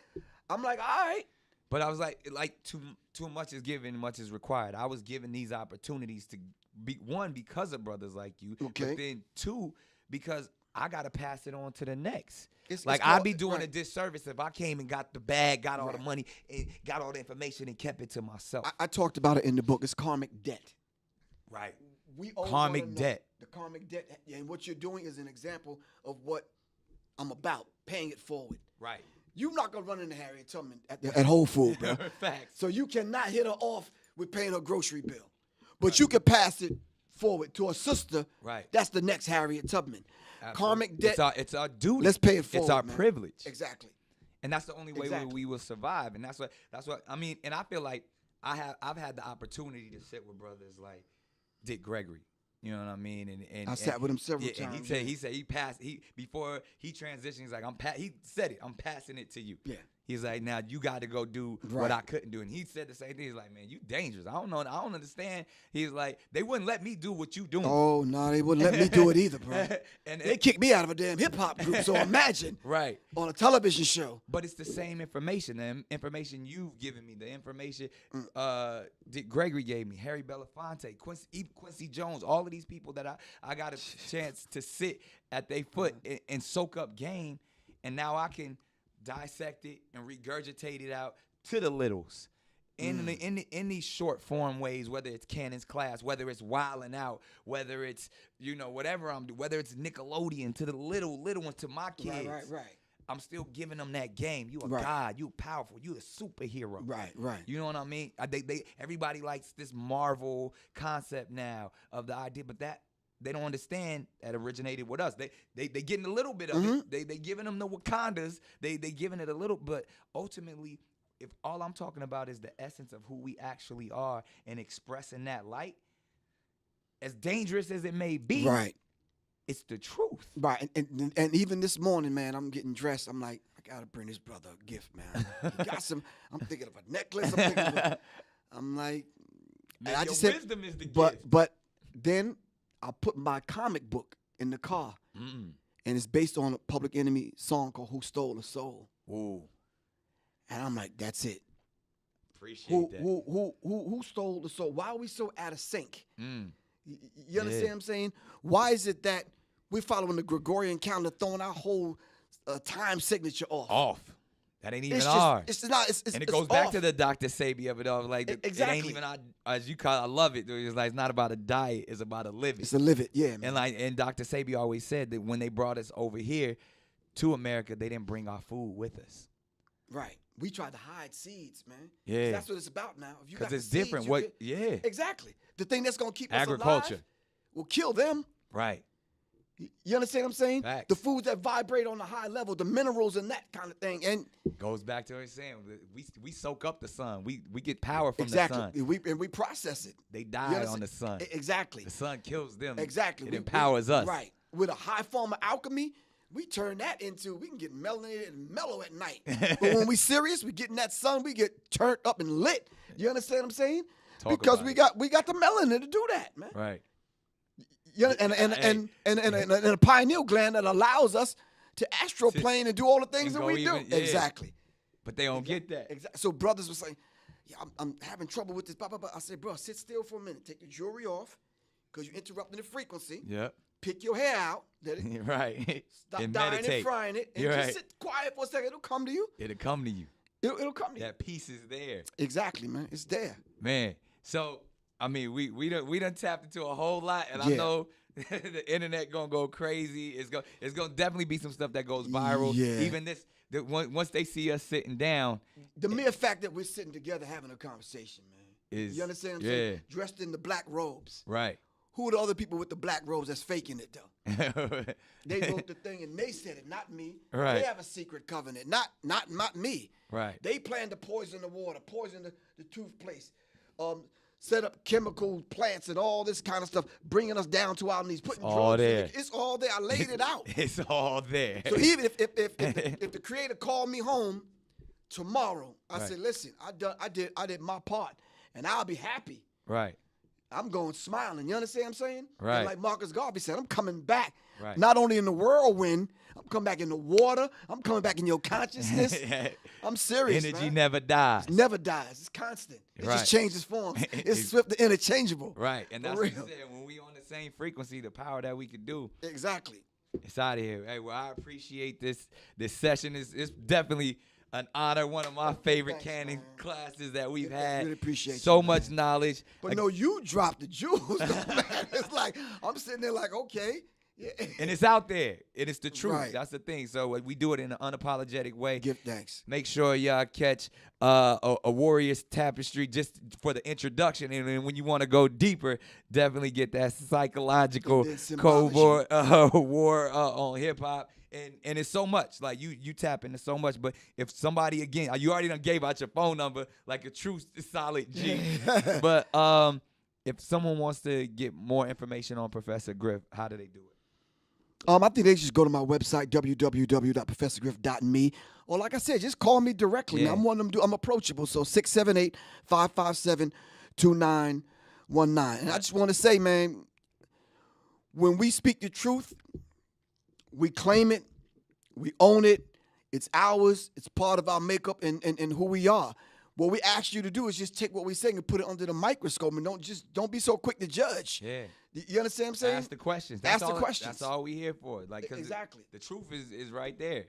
all right. But I was like too much is given, much is required. I was given these opportunities to be, one, because of brothers like you. Okay. But then two, because I got to pass it on to the next. It's I'd called- be doing right. a disservice if I came and got the bag, got all the money, and got all the information and kept it to myself. I talked about it in the book. It's karmic debt. Right. We owe Karmic one another. debt. The karmic debt. And what you're doing is an example of what I'm about, paying it forward. Right. You're not going to run into Harriet Tubman at Whole Foods, bro. Facts. So you cannot hit her off with paying her grocery bill. But you can pass it forward to a sister. Right. That's the next Harriet Tubman. Absolutely. Karmic debt. It's our duty. Let's pay it forward. It's our man. privilege. Exactly. And that's the only way Exactly. we will survive. And that's what I mean. And I feel like I've had the opportunity to sit with brothers like Dick Gregory. You know what I mean? And I sat with him several and times. he said he passed before he transitioned. He's like he said it. I'm passing it to you. Yeah. He's like, now you got to go do what I couldn't do. And he said the same thing. He's like, man, you dangerous. I don't know. I don't understand. He's like, they wouldn't let me do what you doing. Oh, no, they wouldn't let me do it either, bro. They kicked me out of a damn hip-hop group, so imagine. Right. On a television show. But it's the same information. The information you've given me, the information Dick Gregory gave me, Harry Belafonte, Quincy Jones, all of these people that I got a chance to sit at their foot and soak up game. And now I can dissect it and regurgitate it out to the littles in these short form ways, whether it's Cannon's Class, whether it's Wildin' Out, whether it's, whatever I'm doing, whether it's Nickelodeon, to the little ones, to my kids. Right. I'm still giving them that game. You a god, you powerful, you a superhero. Right. You know what I mean? Everybody likes this Marvel concept now of the idea, but that they don't understand that originated with us. They getting a little bit of it. They giving them the Wakandas. They giving it a little, but ultimately, if all I'm talking about is the essence of who we actually are and expressing that light, as dangerous as it may be, it's the truth. Right. And even this morning, man, I'm getting dressed. I'm like, I gotta bring this brother a gift, man. He got some. I'm thinking of a necklace. I'm like, Man, and I your just said, wisdom is the gift. But then I put my comic book in the car, and it's based on a Public Enemy song called "Who Stole the Soul." Ooh. And I'm like, that's it. Appreciate that. Who stole the soul? Why are we so out of sync? You understand Yeah. what I'm saying? Why is it that we're following the Gregorian calendar, throwing our whole time signature off? That ain't even It's ours. just, it's not. It's and it it's goes back off. to the Dr. Sabi of it all. Like, it ain't even, as you call it, I love it. It's like, it's not about a diet. It's about a living. It's a live it, yeah, man. And Dr. Sabi always said that when they brought us over here to America, they didn't bring our food with us. Right. We tried to hide seeds, man. Yeah. That's what it's about now. If you got Because it's the different. seeds, you can- Yeah. Exactly. The thing that's going to keep Agriculture. us alive will kill them. Right. You understand what I'm saying? Facts. The foods that vibrate on a high level, the minerals and that kind of thing. And Goes back to what I'm saying. We soak up the sun. We get power from exactly. the sun. We process it. They You die understand? on the sun. Exactly. The sun kills them. Exactly. It empowers us. Right. With a high form of alchemy, we turn that into, we can get melanated and mellow at night. But when we serious, we get in that sun, we get turned up and lit. You understand what I'm saying? Because we got the melanin to do that, man. Right. You know, and a pineal gland that allows us to astroplane and do all the things that we do. Yeah. Exactly. But they don't get that. Exactly. So brothers were saying, yeah, I'm having trouble with this. Blah, blah, blah. I said, bro, sit still for a minute. Take the jewelry off because you're interrupting the frequency. Yep. Pick your hair out. Let it Right. stop And dying meditate. and frying it. And You're just right. sit quiet for a second. It'll come to you. It'll come to you. It'll come to you. That peace is there. Exactly, man. It's there. Man. So, I mean, we done tapped into a whole lot, and I Yeah. know the internet gonna go crazy. It's gonna definitely be some stuff that goes viral. Yeah. Even once they see us sitting down, The mere fact that we're sitting together having a conversation, man. is You understand what I'm saying? Dressed in the black robes. Right. Who are the other people with the black robes that's faking it, though? They wrote the thing and they said it, not me. Right. They have a secret covenant, not me. Right. They plan to poison the water, poison the toothpaste, set up chemical plants and all this kind of stuff, bringing us down to our knees, putting all drugs in there. it. It's all there. I laid it out. It's all there. So even if the creator called me home tomorrow, I Right. said, listen, I did my part, and I'll be happy. Right. I'm going smiling. You understand what I'm saying? Right. And like Marcus Garvey said, I'm coming back. Right. Not only in the whirlwind, I'm coming back in the water. I'm coming back in your consciousness. I'm serious, Energy man. never dies. It never dies. It's constant. It Right. just changes forms. It's swift and interchangeable. Right. And For that's what you real. said. When we on the same frequency, the power that we could do, Exactly. it's out of here. Hey, well, I appreciate this session. It's definitely an honor. One of my favorite Thanks, Cannon man. classes that we've I had. really appreciate so you, man. much knowledge. But Like, no, you dropped the jewels, though, man. It's like, I'm sitting there like, okay, And it's out there. And it's the truth. Right. That's the thing. So we do it in an unapologetic way. Give thanks. Make sure y'all catch a Warriors Tapestry just for the introduction. And then when you want to go deeper, definitely get that psychological Cold War on hip-hop. And it's so much. Like, you tap into so much. But if somebody, again, you already done gave out your phone number like a true solid G. But if someone wants to get more information on Professor Griff, how do they do it? I think they just go to my website, www.professorgriff.me. Or like I said, just call me directly. Yeah. I'm one of them. I'm approachable. So 678-557-2919. And I just want to say, man, when we speak the truth, we claim it, we own it. It's ours. It's part of our makeup and who we are. What we ask you to do is just take what we say and put it under the microscope, and don't be so quick to judge. Yeah. You understand what I'm saying? Ask the questions. Ask the questions. That's all we here for. Like, 'cause Exactly. The truth is right there.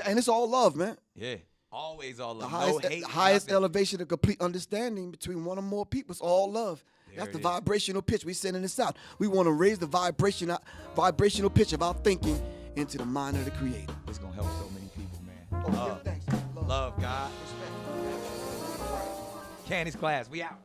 And it's all love, man. Yeah. Always all The love. highest, No hate. highest nothing. elevation of complete understanding between one or more people is all love. There That's it the is. vibrational pitch. We sending this out. We want to raise the vibrational pitch of our thinking into the mind of the Creator. It's gonna help so many people, man. Oh, Love. yeah, thanks. Love, God. Respect. Candy's class. We out.